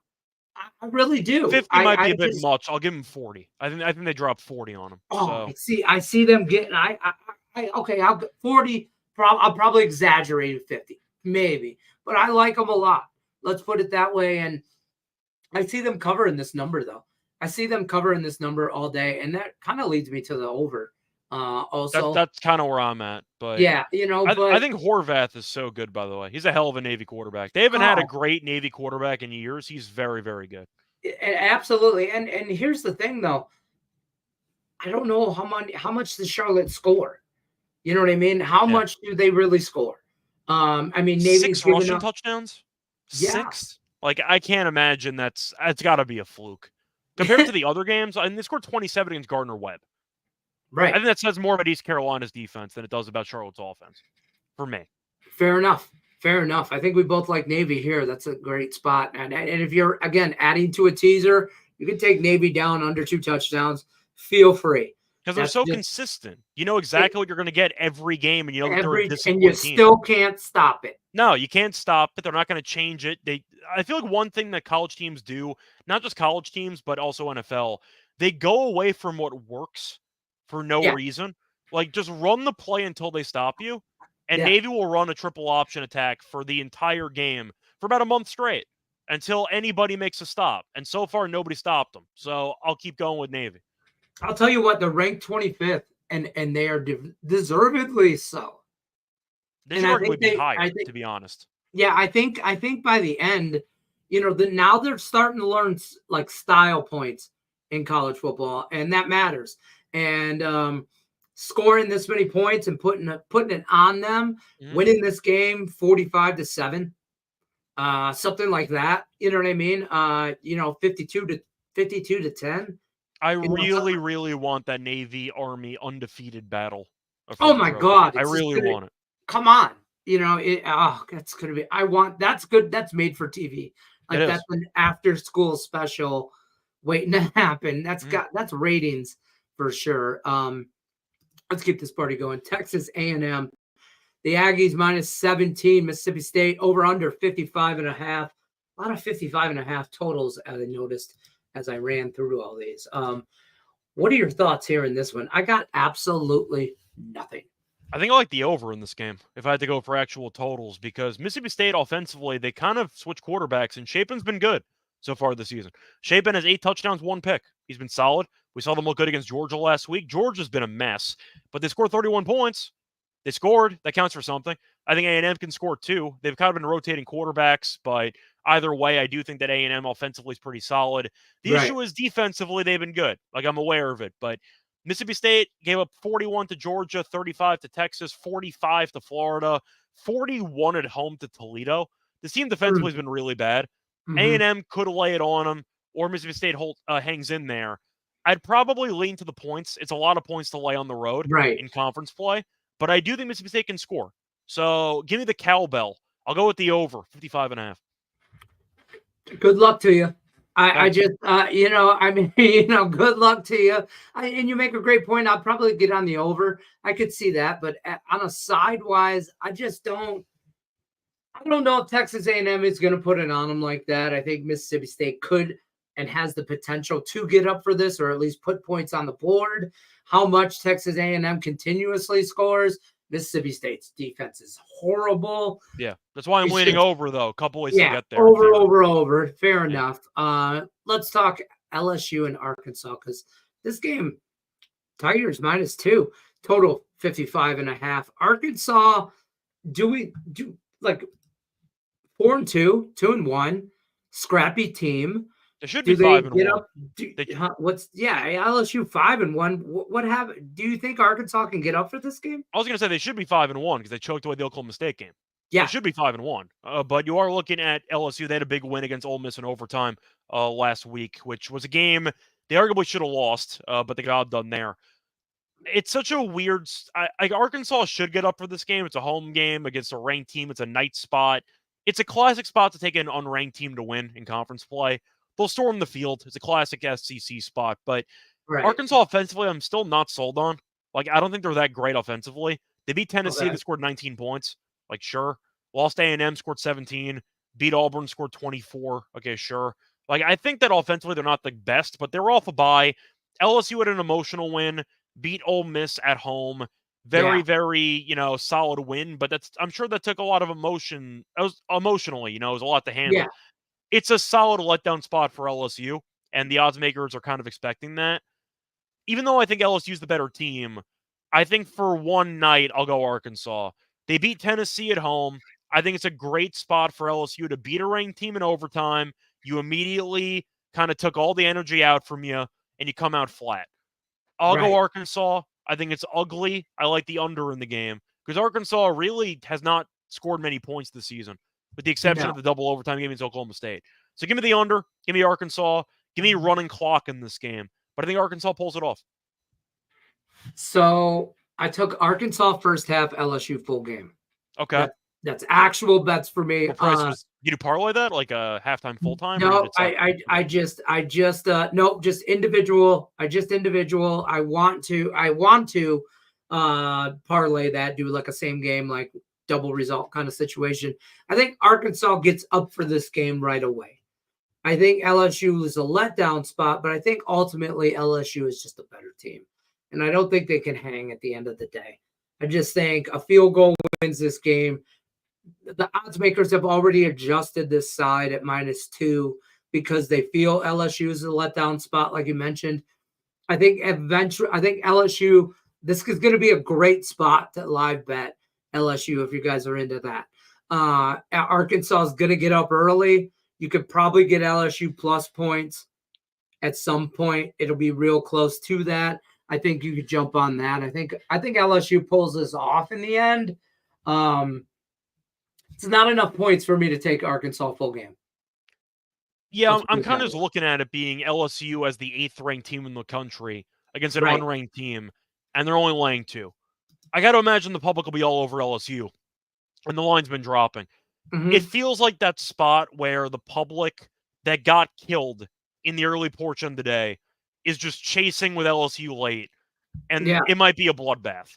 I really do. 50 might be a bit much. I'll give them 40. I think they drop 40 on them. Oh, so. I see them getting. Okay. I'll get 40. I'll probably exaggerate 50, maybe, but I like them a lot. Let's put it that way. And I see them covering this number, though. I see them covering this number all day, and that kind of leads me to the over. Also, That's kind of where I'm at. But yeah, I but think Horvath is so good, by the way. He's a hell of a Navy quarterback. They haven't had a oh, great Navy quarterback in years. He's very, very good. absolutely. And here's the thing, though. I don't know how much does Charlotte score. You know what I mean? How Yeah. much do they really score? I mean, Navy's 6 giving rushing up. touchdowns? Yeah, 6? Like, I can't imagine it's got to be a fluke. Compared to the other games, and they scored 27 against Gardner-Webb. I right. think that says more about East Carolina's defense than it does about Charlotte's offense, for me. Fair enough. Fair enough. I think we both like Navy here. That's a great spot. And if you're, again, adding to a teaser, you can take Navy down under 2 touchdowns. Feel free. Because they're That's so just consistent. You know exactly what you're going to get every game, and you know that they're a and you disciplined team. still can't stop it. No, you can't stop it. They're not going to change it. I feel like one thing that college teams do, not just college teams, but also NFL, they go away from what works for no Yeah. reason. Like, just run the play until they stop you. And Yeah. Navy will run a triple option attack for the entire game for about a month straight until anybody makes a stop. And so far, nobody stopped them. So I'll keep going with Navy. I'll tell you what, they're ranked 25th, and they are deservedly so. They should arguably be higher, to be honest. Yeah, I think by the end, now they're starting to learn like style points in college football, and that matters. And scoring this many points and putting it on them, winning this game 45-7, something like that. You know what I mean? 52 to 10. I really want that Navy Army undefeated battle. Oh my God! I really want it. Come on, that's gonna be. That's good. That's made for TV. Like that's an after school special waiting to happen. That's ratings for sure. Let's keep this party going. Texas A&M, the Aggies -17, Mississippi State over under 55.5. A lot of 55.5 totals, as I noticed as I ran through all these. What are your thoughts here in this one? I got absolutely nothing. I think I like the over in this game if I had to go for actual totals, because Mississippi State offensively, they kind of switch quarterbacks, and Shapen's been good so far this season. Shapen has 8 touchdowns, 1 pick. He's been solid. We saw them look good against Georgia last week. Georgia's been a mess, but they scored 31 points. They scored. That counts for something. I think A&M can score too. They've kind of been rotating quarterbacks, but either way, I do think that A&M offensively is pretty solid. The issue is defensively, they've been good. Like, I'm aware of it, but Mississippi State gave up 41 to Georgia, 35 to Texas, 45 to Florida, 41 at home to Toledo. The team defensively has been really bad. A&M could lay it on them, or Mississippi State hangs in there. I'd probably lean to the points. It's a lot of points to lay on the road in conference play, but I do think Mississippi State can score. So give me the cowbell. I'll go with the over, 55.5. Good luck to you. I just, good luck to you. And you make a great point. I'll probably get on the over. I could see that, but on a sidewise, I don't know if Texas A&M is going to put it on them like that. I think Mississippi State could and has the potential to get up for this, or at least put points on the board. How much Texas A&M continuously scores, Mississippi State's defense is horrible. Yeah, that's why I'm leaning over, though. A couple ways to get there. Over. Fair enough. Let's talk LSU and Arkansas, because this game, Tigers -2, total 55.5. Arkansas, do like 4-2, 2-1, scrappy team. They should be 5-1. LSU 5-1. What happened? Do you think Arkansas can get up for this game? I was going to say they should be 5-1 because they choked away the Oklahoma State game. Yeah, they should be 5-1. But you are looking at LSU. They had a big win against Ole Miss in overtime last week, which was a game they arguably should have lost, but they got done there. It's such a weird. Arkansas should get up for this game. It's a home game against a ranked team. It's a night spot. It's a classic spot to take an unranked team to win in conference play. They'll storm the field. It's a classic SEC spot. But Arkansas offensively, I'm still not sold on. Like, I don't think they're that great offensively. They beat Tennessee. They scored 19 points. Like, sure. Lost A&M, scored 17. Beat Auburn, scored 24. Okay, sure. Like, I think that offensively they're not the best, but they're off a bye. LSU had an emotional win. Beat Ole Miss at home. Very, solid win. But I'm sure that took a lot of emotion. Emotionally, it was a lot to handle. Yeah. It's a solid letdown spot for LSU, and the odds makers are kind of expecting that. Even though I think LSU's the better team, I think for one night, I'll go Arkansas. They beat Tennessee at home. I think it's a great spot for LSU to beat a ranked team in overtime. You immediately kind of took all the energy out from you, and you come out flat. I'll go Right. Arkansas. I think it's ugly. I like the under in the game because Arkansas really has not scored many points this season, with the exception No. of the double overtime game against Oklahoma State. So give me the under. Give me Arkansas. Give me running clock in this game. But I think Arkansas pulls it off. So I took Arkansas first half, LSU full game. Okay. That's actual bets for me. What price was you parlay that like a halftime full time? No, I just nope, just individual. I want to parlay that, do like a same game, like double result kind of situation. I think Arkansas gets up for this game right away. I think LSU is a letdown spot, but I think ultimately LSU is just a better team. And I don't think they can hang at the end of the day. I just think a field goal wins this game. The odds makers have already adjusted this side at -2 because they feel LSU is a letdown spot, like you mentioned. I think LSU, this is going to be a great spot to live bet LSU if you guys are into that. Arkansas is going to get up early. You could probably get LSU plus points at some point. It'll be real close to that. I think you could jump on that. I think LSU pulls this off in the end. It's not enough points for me to take Arkansas full game. Yeah, I'm kind of just looking at it being LSU as the 8th ranked team in the country against an unranked team, and they're only laying 2. I got to imagine the public will be all over LSU, and the line's been dropping. Mm-hmm. It feels like that spot where the public that got killed in the early portion of the day is just chasing with LSU late, and it might be a bloodbath.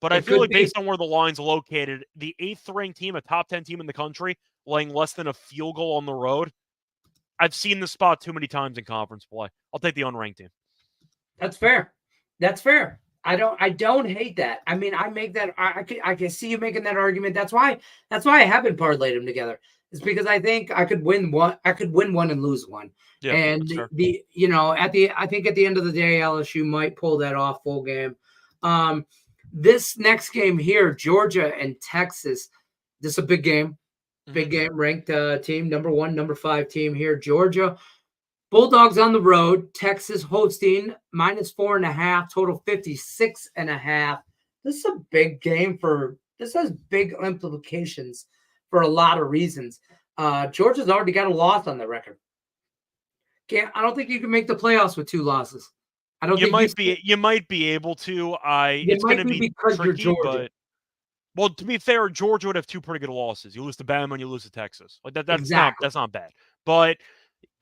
But I feel like based on where the line's located, the 8th ranked team, a top 10 team in the country, laying less than a field goal on the road, I've seen this spot too many times in conference play. I'll take the unranked team. That's fair. I don't hate that. I mean, I make that. I can see you making that argument. That's why I haven't parlayed them together. It's because I think I could win one. I could win one and lose one. Yeah, and I think at the end of the day, LSU might pull that off full game. This next game here, Georgia and Texas. This is a big game. Big game, ranked team, number 1, number 5 team here. Georgia Bulldogs on the road. Texas hosting -4.5, total 56.5. This is a big game this has big implications for a lot of reasons. Georgia's already got a loss on the record. I don't think you can make the playoffs with 2 losses. I don't think you might be able to. It's going to be tricky, but well, to be fair, Georgia would have 2 pretty good losses. You lose to Bama and you lose to Texas. Like that's not bad. But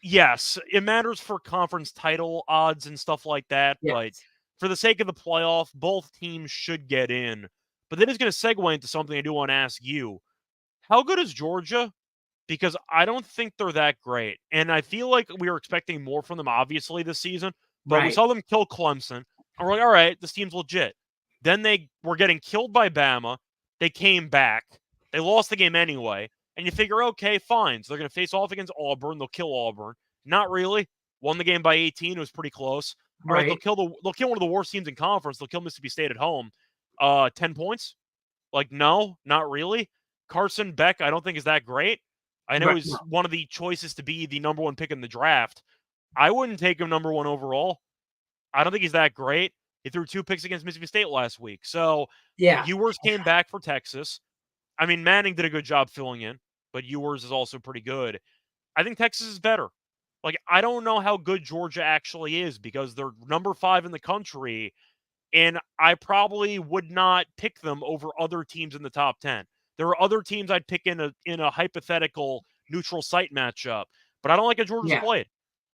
yes, it matters for conference title odds and stuff like that. Yes. But for the sake of the playoff, both teams should get in. But that is going to segue into something I do want to ask you. How good is Georgia? Because I don't think they're that great. And I feel like we were expecting more from them, obviously, this season. But we saw them kill Clemson. And we're like, all right, this team's legit. Then they were getting killed by Bama. They came back. They lost the game anyway. And you figure, okay, fine. So they're going to face off against Auburn. They'll kill Auburn. Not really. Won the game by 18. It was pretty close. All right, they'll kill one of the worst teams in conference. They'll kill Mississippi State at home. 10 points? Like, no, not really. Carson Beck, I don't think is that great. I know he's one of the choices to be the number 1 pick in the draft. I wouldn't take him number 1 overall. I don't think he's that great. He threw 2 picks against Mississippi State last week. So, Ewers came back for Texas. I mean, Manning did a good job filling in, but Ewers is also pretty good. I think Texas is better. Like, I don't know how good Georgia actually is because they're number 5 in the country, and I probably would not pick them over other teams in the top 10. There are other teams I'd pick in a hypothetical neutral site matchup, but I don't like how Georgia's played.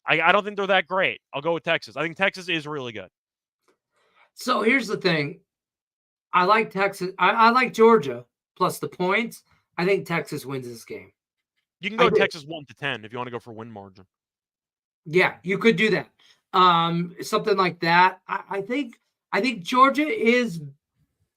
I don't think they're that great. I'll go with Texas. I think Texas is really good. So here's the thing. I like Texas. I like Georgia plus the points. I think Texas wins this game. You can go Texas 1-10 if you want to go for win margin. Yeah, you could do that. Something like that. I think Georgia is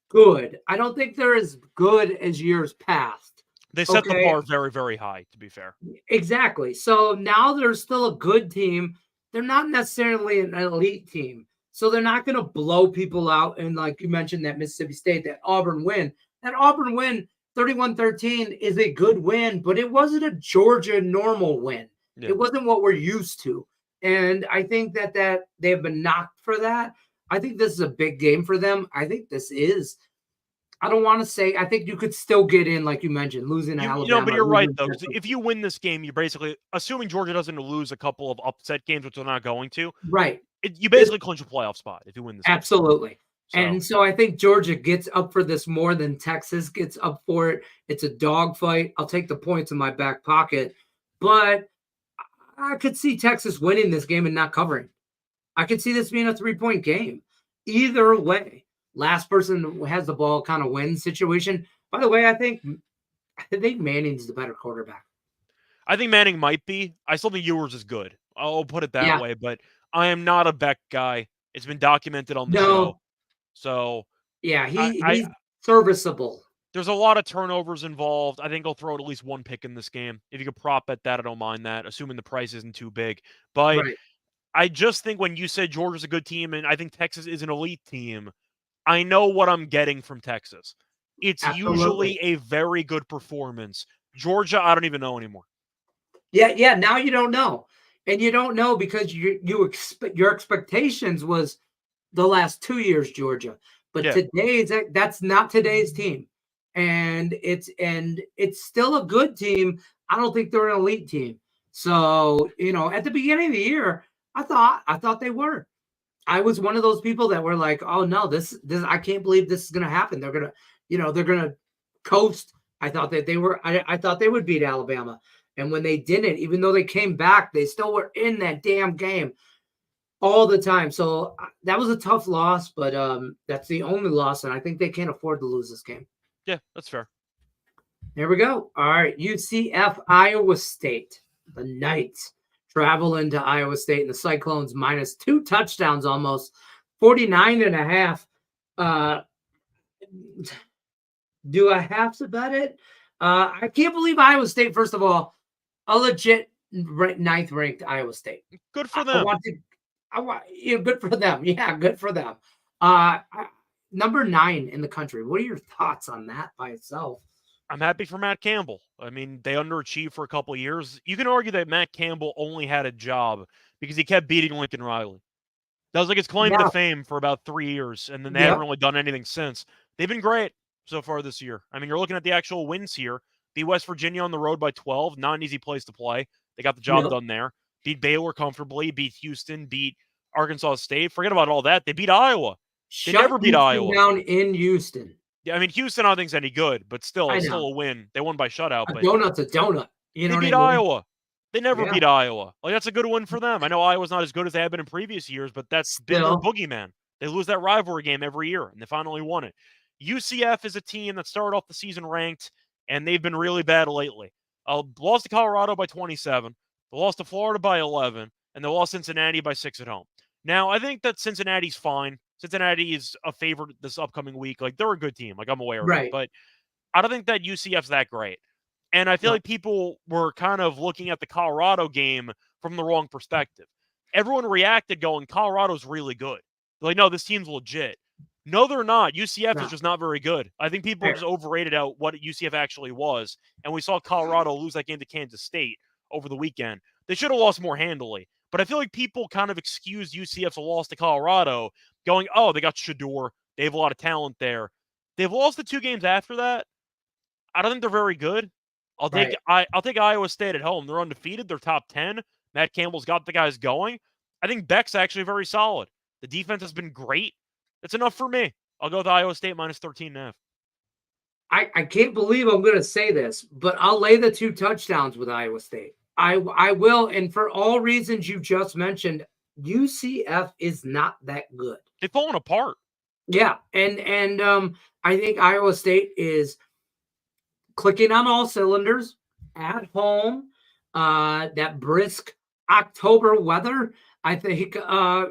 good. I don't think they're as good as years past. They set the bar very, very high, to be fair. Exactly. So now they're still a good team. They're not necessarily an elite team. So they're not going to blow people out. And like you mentioned, that Mississippi State, that Auburn win, 31-13 is a good win, but it wasn't a Georgia normal win. Yeah. It wasn't what we're used to. And I think that they have been knocked for that. I think this is a big game for them. I think this is. I don't want to say. I think you could still get in, like you mentioned, losing to Alabama. But you're right, though. If you win this game, you're basically, assuming Georgia doesn't lose a couple of upset games, which they're not going to. Right. You basically clinch a playoff spot if you win this game. Absolutely. And so I think Georgia gets up for this more than Texas gets up for it. It's a dogfight. I'll take the points in my back pocket. But I could see Texas winning this game and not covering. I could see this being a 3-point game. Either way, last person who has the ball kind of wins situation. By the way, I think Manning's the better quarterback. I think Manning might be. I still think Ewers is good. I'll put it that way. But I am not a Beck guy. It's been documented on the show. So yeah, he's serviceable. There's a lot of turnovers involved. I think he'll throw at least one pick in this game. If you could prop bet that, I don't mind that, assuming the price isn't too big. But I just think when you said Georgia's a good team and I think Texas is an elite team, I know what I'm getting from Texas. It's usually a very good performance. Georgia, I don't even know anymore. Yeah. Now you don't know. And you don't know because your expectations was the last 2 years, Georgia. But that's not today's team. And it's still a good team. I don't think they're an elite team. So, at the beginning of the year, I thought they were. I was one of those people that were like, oh no, this I can't believe this is gonna happen. They're gonna coast. I thought that I thought they would beat Alabama. And when they didn't, even though they came back, they still were in that damn game all the time. So that was a tough loss, but that's the only loss, and I think they can't afford to lose this game. Yeah, that's fair. There we go. All right, UCF, Iowa State. The Knights travel into Iowa State, and the Cyclones minus 2 touchdowns almost, 49.5. Do I have to bet it? I can't believe Iowa State, first of all, a legit 9th ranked Iowa State. Good for them. Good for them. Yeah, good for them. Number 9 in the country. What are your thoughts on that by itself? I'm happy for Matt Campbell. I mean, they underachieved for a couple of years. You can argue that Matt Campbell only had a job because he kept beating Lincoln Riley. That was like his claim to fame for about 3 years, and then they haven't really done anything since. They've been great so far this year. I mean, you're looking at the actual wins here. Beat West Virginia on the road by 12. Not an easy place to play. They got the job done there. Beat Baylor comfortably. Beat Houston. Beat Arkansas State. Forget about all that. They beat Iowa. They never beat Iowa. Down in Houston. Yeah, I mean, Houston I don't think's any good, but still, it's still a win. They won by shutout. A donut's a donut. They beat Iowa. They never beat Iowa. Like, that's a good win for them. I know Iowa's not as good as they have been in previous years, but that's been their boogeyman. They lose that rivalry game every year, and they finally won it. UCF is a team that started off the season ranked, and they've been really bad lately. Lost to Colorado by 27. They lost to Florida by 11, and they lost Cincinnati by 6 at home. Now, I think that Cincinnati's fine. Cincinnati is a favorite this upcoming week. Like, they're a good team. Like, I'm aware of it. But I don't think that UCF's that great. And I feel like people were kind of looking at the Colorado game from the wrong perspective. Everyone reacted going, Colorado's really good. They're like, no, this team's legit. No, they're not. UCF is just not very good. I think people just overrated out what UCF actually was. And we saw Colorado lose that game to Kansas State over the weekend. They should have lost more handily. But I feel like people kind of excused UCF's loss to Colorado, going, oh, they got Shador. They have a lot of talent there. They've lost the 2 games after that. I don't think they're very good. I'll take Iowa State at home. They're undefeated. They're top 10. Matt Campbell's got the guys going. I think Beck's actually very solid. The defense has been great. That's enough for me. I'll go with Iowa State minus 13.5. I can't believe I'm going to say this, but I'll lay the 2 touchdowns with Iowa State. I will, and for all reasons you just mentioned, UCF is not that good. They've fallen apart. Yeah, and I think Iowa State is clicking on all cylinders at home. That brisk October weather, I think,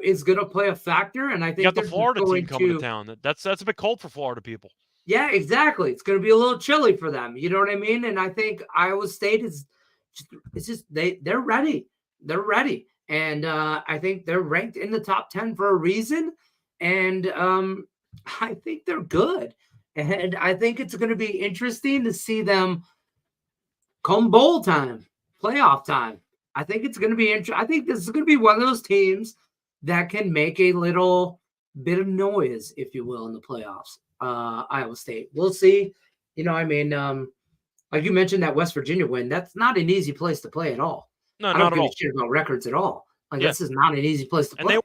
is going to play a factor. And I think you got the Florida team coming to town. That's a bit cold for Florida people. Yeah, exactly. It's going to be a little chilly for them. You know what I mean? And I think Iowa State they're ready. They're ready. And I think they're ranked in the top 10 for a reason. And I think they're good. And I think it's going to be interesting to see them come bowl time, playoff time. I think it's going to be interesting. I think this is going to be one of those teams that can make a little bit of noise, if you will, in the playoffs. Iowa State. We'll see. Like you mentioned that West Virginia win, that's not an easy place to play at all. No, I don't not at give a all. shit about records at all. Like, Yeah. this is not an easy place to And play.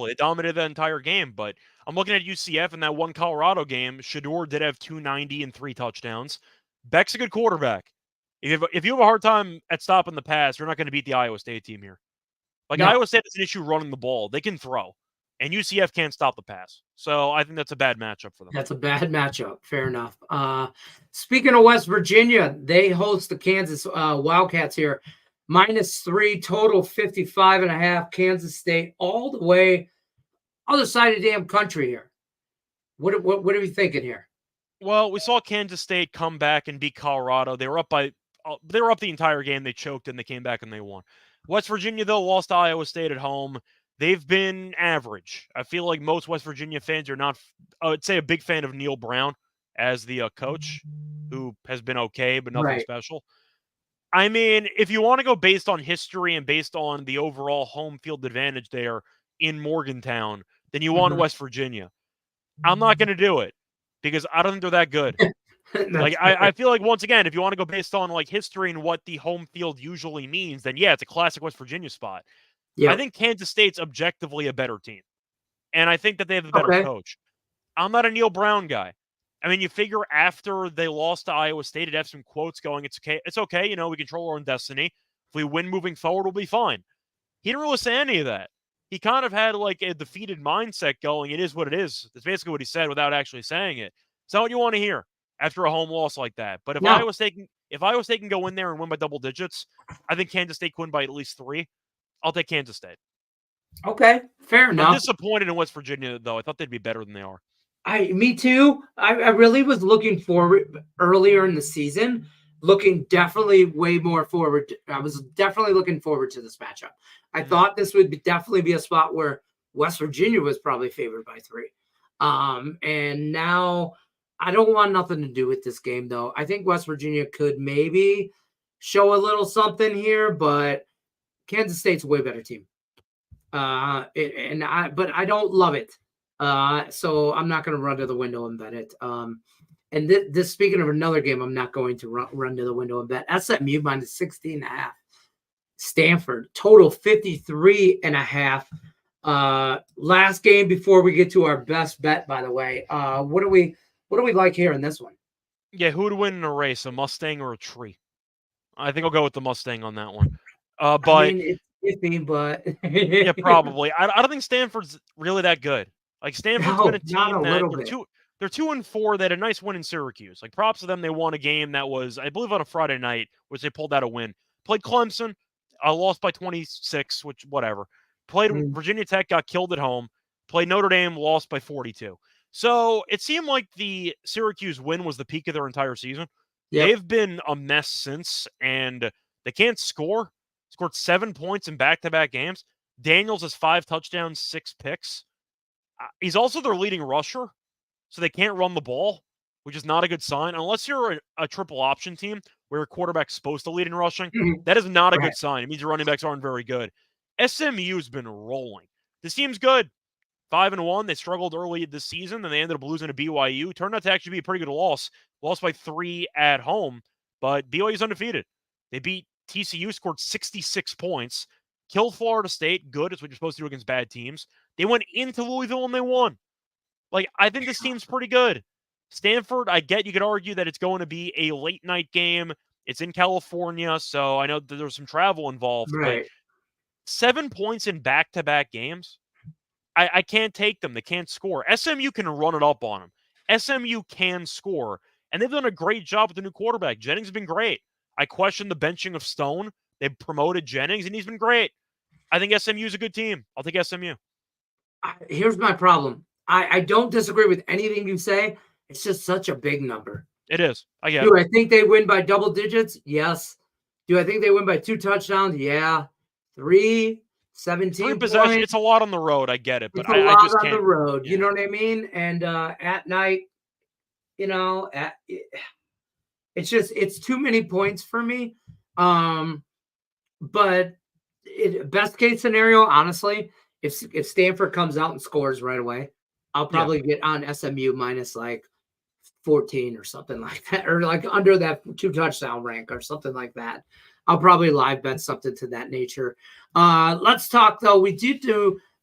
they dominated that entire game. But I'm looking at UCF in that one Colorado game. Shador did have 290 and 3 touchdowns. Beck's a good quarterback. If you have a hard time at stopping the pass, you're not going to beat the Iowa State team here. Like, No. Iowa State has an issue running the ball. They can throw. And UCF can't stop the pass. So I think that's a bad matchup for them. That's a bad matchup. Fair enough. Speaking of West Virginia, they host the Kansas Wildcats here. -3 total, 55.5. Kansas State all the way other side of the damn country here. What are we thinking here? Well, we saw Kansas State come back and beat Colorado. They were up the entire game. They choked and they came back and they won. West Virginia, though, lost to Iowa State at home. They've been average. I feel like most West Virginia fans are not, I would say, a big fan of Neil Brown as the coach, who has been okay, but nothing special. I mean, if you want to go based on history and based on the overall home field advantage there in Morgantown, then you want West Virginia. I'm not going to do it because I don't think they're that good. Like, I feel like, once again, if you want to go based on like history and what the home field usually means, then yeah, it's a classic West Virginia spot. I think Kansas State's objectively a better team. And I think that they have a better coach. I'm not a Neil Brown guy. I mean, you figure after they lost to Iowa State, it'd have some quotes going, it's okay, we control our own destiny. If we win moving forward, we'll be fine. He didn't really say any of that. He kind of had like a defeated mindset going, it is what it is. That's basically what he said without actually saying it. It's not what you want to hear after a home loss like that. But if Iowa State can go in there and win by double digits, I think Kansas State can win by at least 3. I'll take Kansas State. Okay, fair enough. I'm disappointed in West Virginia, though. I thought they'd be better than they are. Me too. I really was looking forward earlier in the season, definitely way more forward. I was definitely looking forward to this matchup. I thought this would definitely be a spot where West Virginia was probably favored by 3. And now I don't want nothing to do with this game, though. I think West Virginia could maybe show a little something here, but Kansas State's a way better team. But I don't love it. So I'm not going to run to the window and bet it. And this speaking of another game, I'm not going to run to the window and bet. SMU -16.5. Stanford total 53.5. Last game before we get to our best bet, by the way. What do we like here in this one? Yeah, who would win in a race, a Mustang or a tree? I think I'll go with the Mustang on that one. But I mean, it's iffy, but yeah, probably. I don't think Stanford's really that good. Like, Stanford's been a team they're 2-4. They had a nice win in Syracuse. Like, props to them. They won a game that was, I believe, on a Friday night, which they pulled out a win. Played Clemson, lost by 26, which whatever. Played Virginia Tech, got killed at home. Played Notre Dame, lost by 42. So it seemed like the Syracuse win was the peak of their entire season. Yep. They've been a mess since, and they can't score. Scored 7 points in back-to-back games. Daniels has 5 touchdowns, 6 picks. He's also their leading rusher, so they can't run the ball, which is not a good sign. Unless you're a triple option team where your quarterback's supposed to lead in rushing, that is not a good sign. It means your running backs aren't very good. SMU's been rolling. This team's good. 5-1. They struggled early this season, and they ended up losing to BYU. Turned out to actually be a pretty good loss. Lost by 3 at home, but BYU's undefeated. They beat TCU, scored 66 points. Killed Florida State. Good. It's what you're supposed to do against bad teams. They went into Louisville and they won. Like, I think this team's pretty good. Stanford, I get you could argue that it's going to be a late night game. It's in California, so I know that there's some travel involved. But 7 points in back-to-back games, I can't take them. They can't score. SMU can run it up on them. SMU can score, and they've done a great job with the new quarterback. Jennings has been great. I question the benching of Stone. They promoted Jennings, and he's been great. I think SMU is a good team. I'll take SMU. Here's my problem. I don't disagree with anything you say. It's just such a big number. It is. I get it. Do I think they win by double digits? Yes. Do I think they win by 2 touchdowns? Yeah. 3? 17 possession. points. It's a lot on the road. I get it, but It's a I lot just on can't. the road. Yeah. You know what I mean? And at night, it's too many points for me. But best case scenario, honestly, if Stanford comes out and scores right away, I'll probably get on SMU minus like 14 or something like that, or like under that 2 touchdown rank or something like that. I'll probably live bet something to that nature. Let's talk though. We're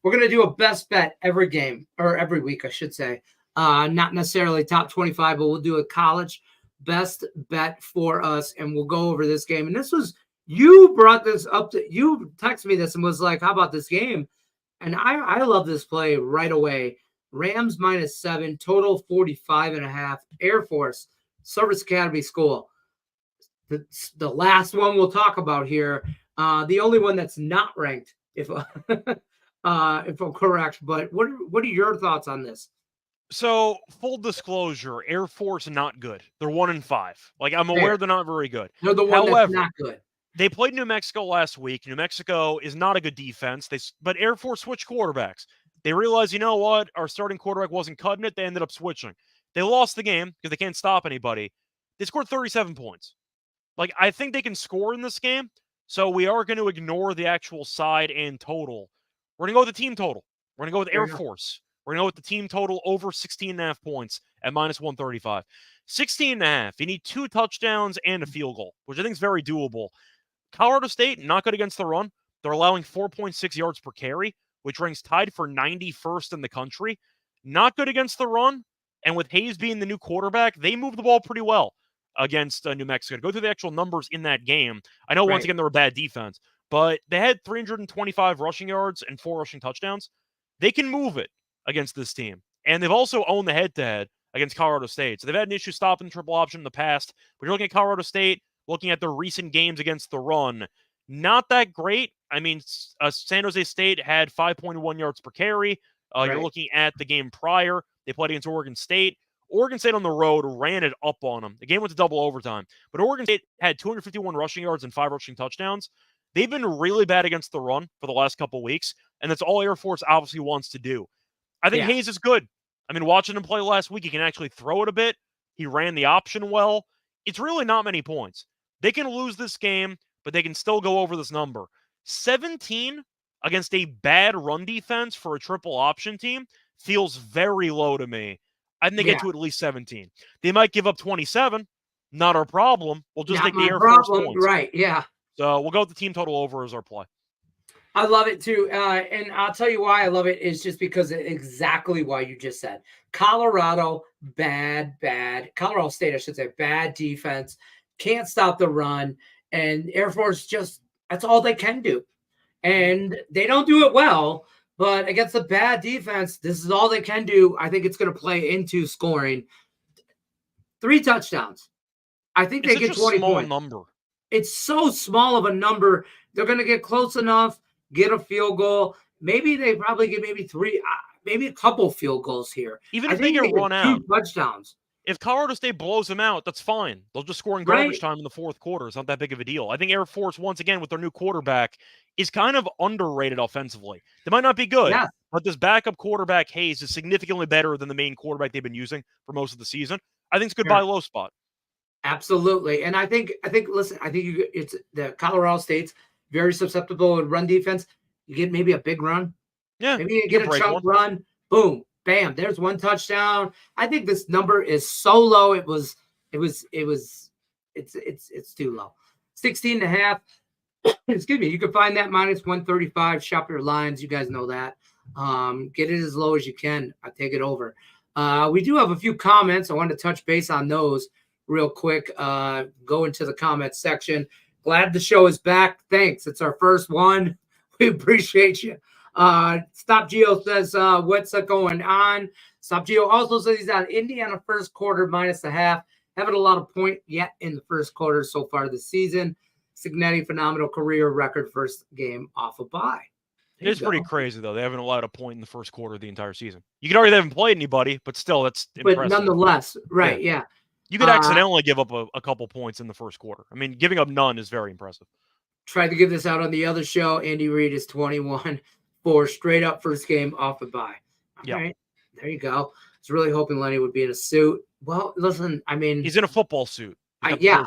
going to do a best bet every game or every week, I should say. Not necessarily top 25, but we'll do a college best bet for us, and we'll go over this game. And you brought this up you texted me this and was like, how about this game? And I love this play right away. Rams -7, total 45.5. Air Force Service Academy School. The last one we'll talk about here. The only one that's not ranked, if I'm correct. But what are your thoughts on this? So, full disclosure, Air Force not good. They're 1-5. Like, I'm aware they're not very good. They're the one that's not good. They played New Mexico last week. New Mexico is not a good defense. But Air Force switched quarterbacks. They realized, you know what? Our starting quarterback wasn't cutting it. They ended up switching. They lost the game because they can't stop anybody. They scored 37 points. Like, I think they can score in this game. So we are going to ignore the actual side and total. We're going to go with the team total. We're going to go with Air Force. We're going to go with the team total over 16.5 points at -135. 16.5. You need 2 touchdowns and a field goal, which I think is very doable. Colorado State, not good against the run. They're allowing 4.6 yards per carry, which ranks tied for 91st in the country. Not good against the run. And with Hayes being the new quarterback, they move the ball pretty well against New Mexico. To go through the actual numbers in that game, I know once again they're a bad defense, but they had 325 rushing yards and 4 rushing touchdowns. They can move it against this team. And they've also owned the head-to-head against Colorado State. So they've had an issue stopping triple option in the past. But you're looking at Colorado State, looking at their recent games against the run, not that great. I mean, San Jose State had 5.1 yards per carry. You're looking at the game prior. They played against Oregon State. Oregon State on the road ran it up on them. The game went to double overtime. But Oregon State had 251 rushing yards and 5 rushing touchdowns. They've been really bad against the run for the last couple weeks, and that's all Air Force obviously wants to do. I think Hayes is good. I mean, watching him play last week, he can actually throw it a bit. He ran the option well. It's really not many points. They can lose this game, but they can still go over this number. 17 against a bad run defense for a triple option team feels very low to me. I think they get to at least 17. They might give up 27. Not our problem. We'll just take the Air Force points. Right, yeah. So we'll go with the team total over as our play. I love it too. And I'll tell you why I love it is just because of exactly why you just said. Colorado, bad. Colorado State, I should say, bad defense. Can't stop the run. And Air Force that's all they can do. And they don't do it well, but against a bad defense, this is all they can do. I think it's going to play into scoring 3 touchdowns. I think they get 20 points. Number. It's so small of a number. They're going to get close enough, get a field goal. Maybe they probably get maybe 3, maybe a couple field goals here. Even if they get run out. 2 touchdowns. If Colorado State blows them out, that's fine. They'll just score in garbage time in the fourth quarter. It's not that big of a deal. I think Air Force, once again, with their new quarterback, is kind of underrated offensively. They might not be good, but this backup quarterback, Hayes, is significantly better than the main quarterback they've been using for most of the season. I think it's a good buy low spot. Absolutely. And I think listen, I think it's the Colorado State's very susceptible in run defense. You get maybe a big run. Yeah. Maybe you get a chunk run. Boom. Bam. There's 1 touchdown. I think this number is so low. It's too low. 16.5. Excuse me. You can find that -135. Shop your lines. You guys know that. Get it as low as you can. I take it over. We do have a few comments. I want to touch base on those real quick. Go into the comments section. Glad the show is back. Thanks. It's our first one. We appreciate you. Stop Geo says, what's going on? Stop Geo also says he's on Indiana first quarter -0.5. Haven't a lot of point yet in the first quarter so far this season. Signetti, phenomenal career record, first game off a bye. It's pretty crazy, though. They haven't allowed a point in the first quarter of the entire season. You could argue they haven't played anybody, but still, that's impressive. But nonetheless, right, yeah. You could accidentally give up a couple points in the first quarter. I mean, giving up none is very impressive. Tried to give this out on the other show. Andy Reid is 21 for straight up first game off a bye. All right, there you go. I was really hoping Lenny would be in a suit. Well, listen, I mean, He's in a football suit. yeah,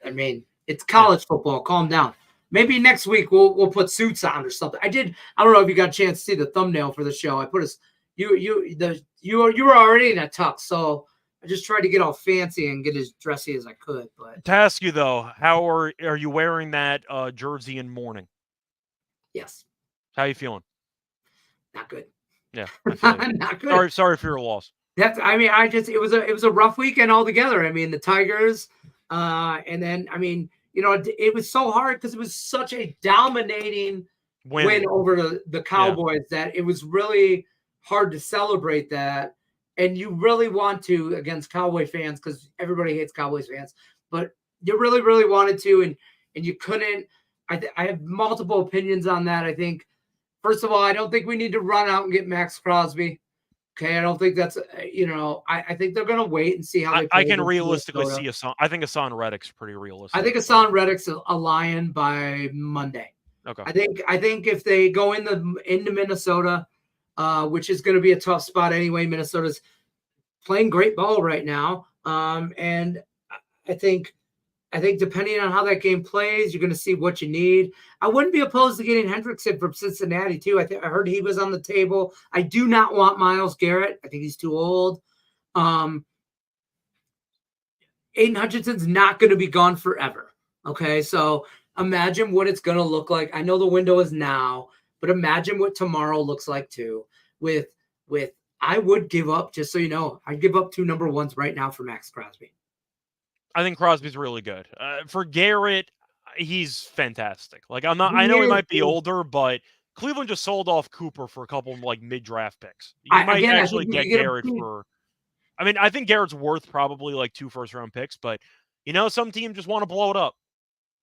I mean, it's college football. Calm down. Maybe next week we'll put suits on or something. I don't know if you got a chance to see the thumbnail for the show. I put you were already in a tux, so I just tried to get all fancy and get as dressy as I could. But to ask you though, how are you wearing that jersey in mourning? Yes. How are you feeling? Not good. Yeah, I feel you. Not good. Sorry for your loss. It was a rough weekend altogether. I mean, the Tigers, and then it was so hard because it was such a dominating win over the Cowboys that it was really hard to celebrate that. And you really want to against Cowboy fans because everybody hates Cowboys fans, but you really, really wanted to, and you couldn't. I have multiple opinions on that. I think, first of all, I don't think we need to run out and get Max Crosby. Okay, I don't think that's I think they're gonna wait and see how they play. I can realistically see I think Hassan Reddick's pretty realistic. I think Hassan Reddick's a Lion by Monday. Okay. I think if they go into Minnesota, which is going to be a tough spot anyway. Minnesota's playing great ball right now, and I think depending on how that game plays, you're going to see what you need. I wouldn't be opposed to getting Hendrickson from Cincinnati too. I heard he was on the table. I do not want Myles Garrett. I think he's too old. Aiden Hutchinson's not going to be gone forever. Okay, so imagine what it's going to look like. I know the window is now, but imagine what tomorrow looks like too. With I would give up, just so you know, I'd give up 2 number ones right now for Max Crosby. I think Crosby's really good. For Garrett, he's fantastic. Like I know he might be older, but Cleveland just sold off Cooper for a couple of mid-draft picks. You might actually get Garrett for. I mean, I think Garrett's worth probably 2 first-round picks, but some teams just want to blow it up.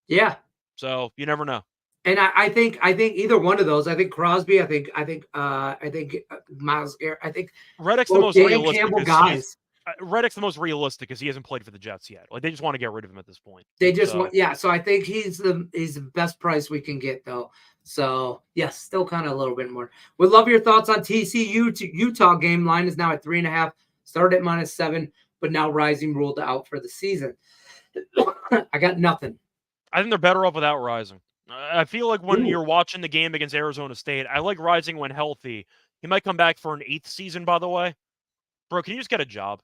Yeah. So you never know. And I think either one of those. I think Crosby. I think Myles Garrett. I think Reddick's the most realistic. Guys. Reddick's the most realistic because he hasn't played for the Jets yet. They just want to get rid of him at this point. They just want, yeah. So I think he's the best price we can get, though. So yes, still kind of a little bit more. Would love your thoughts on TCU to Utah game. Line is now at 3.5. Started at -7, but now Rising ruled out for the season. I got nothing. I think they're better off without Rising. I feel like when you're watching the game against Arizona State, I like Rising when healthy. He might come back for an 8th season, by the way. Bro, can you just get a job,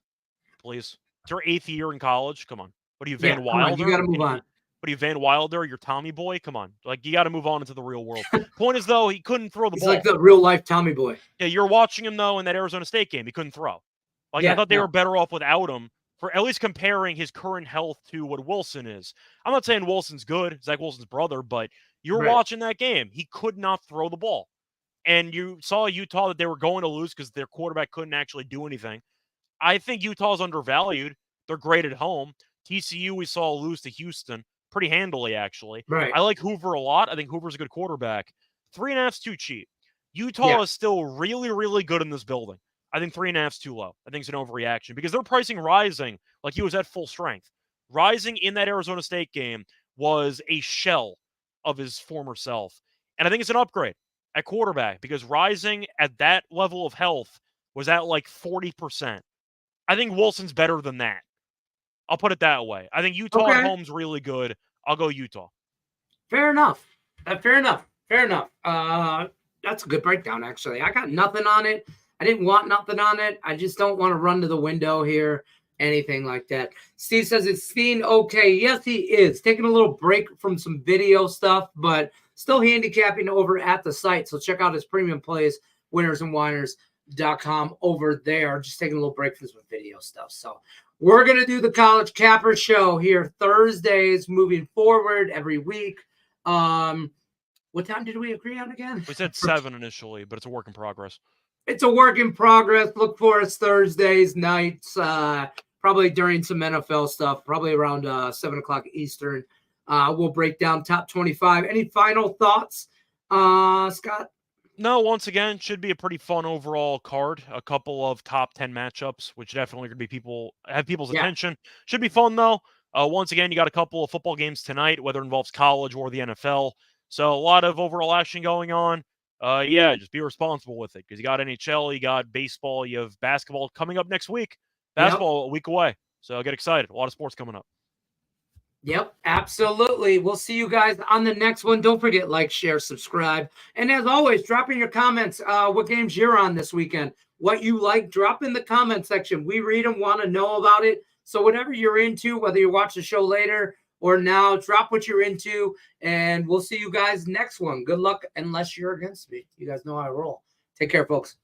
please? It's your 8th year in college. Come on. What are you, Van Wilder? You got to move on. What are you, Van Wilder? You're Tommy Boy? Come on. You got to move on into the real world. Point is, though, he couldn't throw the ball. He's like the real-life Tommy Boy. Yeah, you're watching him, though, in that Arizona State game. He couldn't throw. I thought they were better off without him, for at least comparing his current health to what Wilson is. I'm not saying Wilson's good, Zach Wilson's brother, but you're watching that game. He could not throw the ball. And you saw Utah that they were going to lose because their quarterback couldn't actually do anything. I think Utah's undervalued. They're great at home. TCU, we saw lose to Houston pretty handily, actually. Right. I like Hoover a lot. I think Hoover's a good quarterback. 3.5's too cheap. Utah is still really, really good in this building. I think 3.5's too low. I think it's an overreaction because they're pricing Rising like he was at full strength. Rising in that Arizona State game was a shell of his former self. And I think it's an upgrade at quarterback because Rising at that level of health was at 40%. I think Wilson's better than that. I'll put it that way. I think Utah at home's really good. I'll go Utah. Fair enough. Fair enough. That's a good breakdown, actually. I got nothing on it. I didn't want nothing on it. I just don't want to run to the window here, anything like that. Steve says it's seen okay. Yes, he is. Taking a little break from some video stuff, but still handicapping over at the site. So check out his premium plays, winnersandwhiners.com over there. Just taking a little break from some video stuff. So we're going to do the College Capper Show here Thursdays moving forward every week. What time did we agree on again? We said 7 initially, but it's a work in progress. It's a work in progress. Look for us Thursdays nights, probably during some NFL stuff, probably around 7 o'clock Eastern. We'll break down top 25. Any final thoughts, Scott? No, once again, should be a pretty fun overall card. A couple of top 10 matchups, which definitely going to be have people's attention. Should be fun, though. Once again, you got a couple of football games tonight, whether it involves college or the NFL. So a lot of overall action going on. Yeah, just be responsible with it because you got NHL, you got baseball, you have basketball coming up next week. Basketball a week away. So get excited. A lot of sports coming up. Yep, absolutely. We'll see you guys on the next one. Don't forget, like, share, subscribe. And as always, drop in your comments what games you're on this weekend, what you like. Drop in the comment section. We read them, want to know about it. So whatever you're into, whether you watch the show later or now, drop what you're into. And we'll see you guys next one. Good luck unless you're against me. You guys know how I roll. Take care, folks.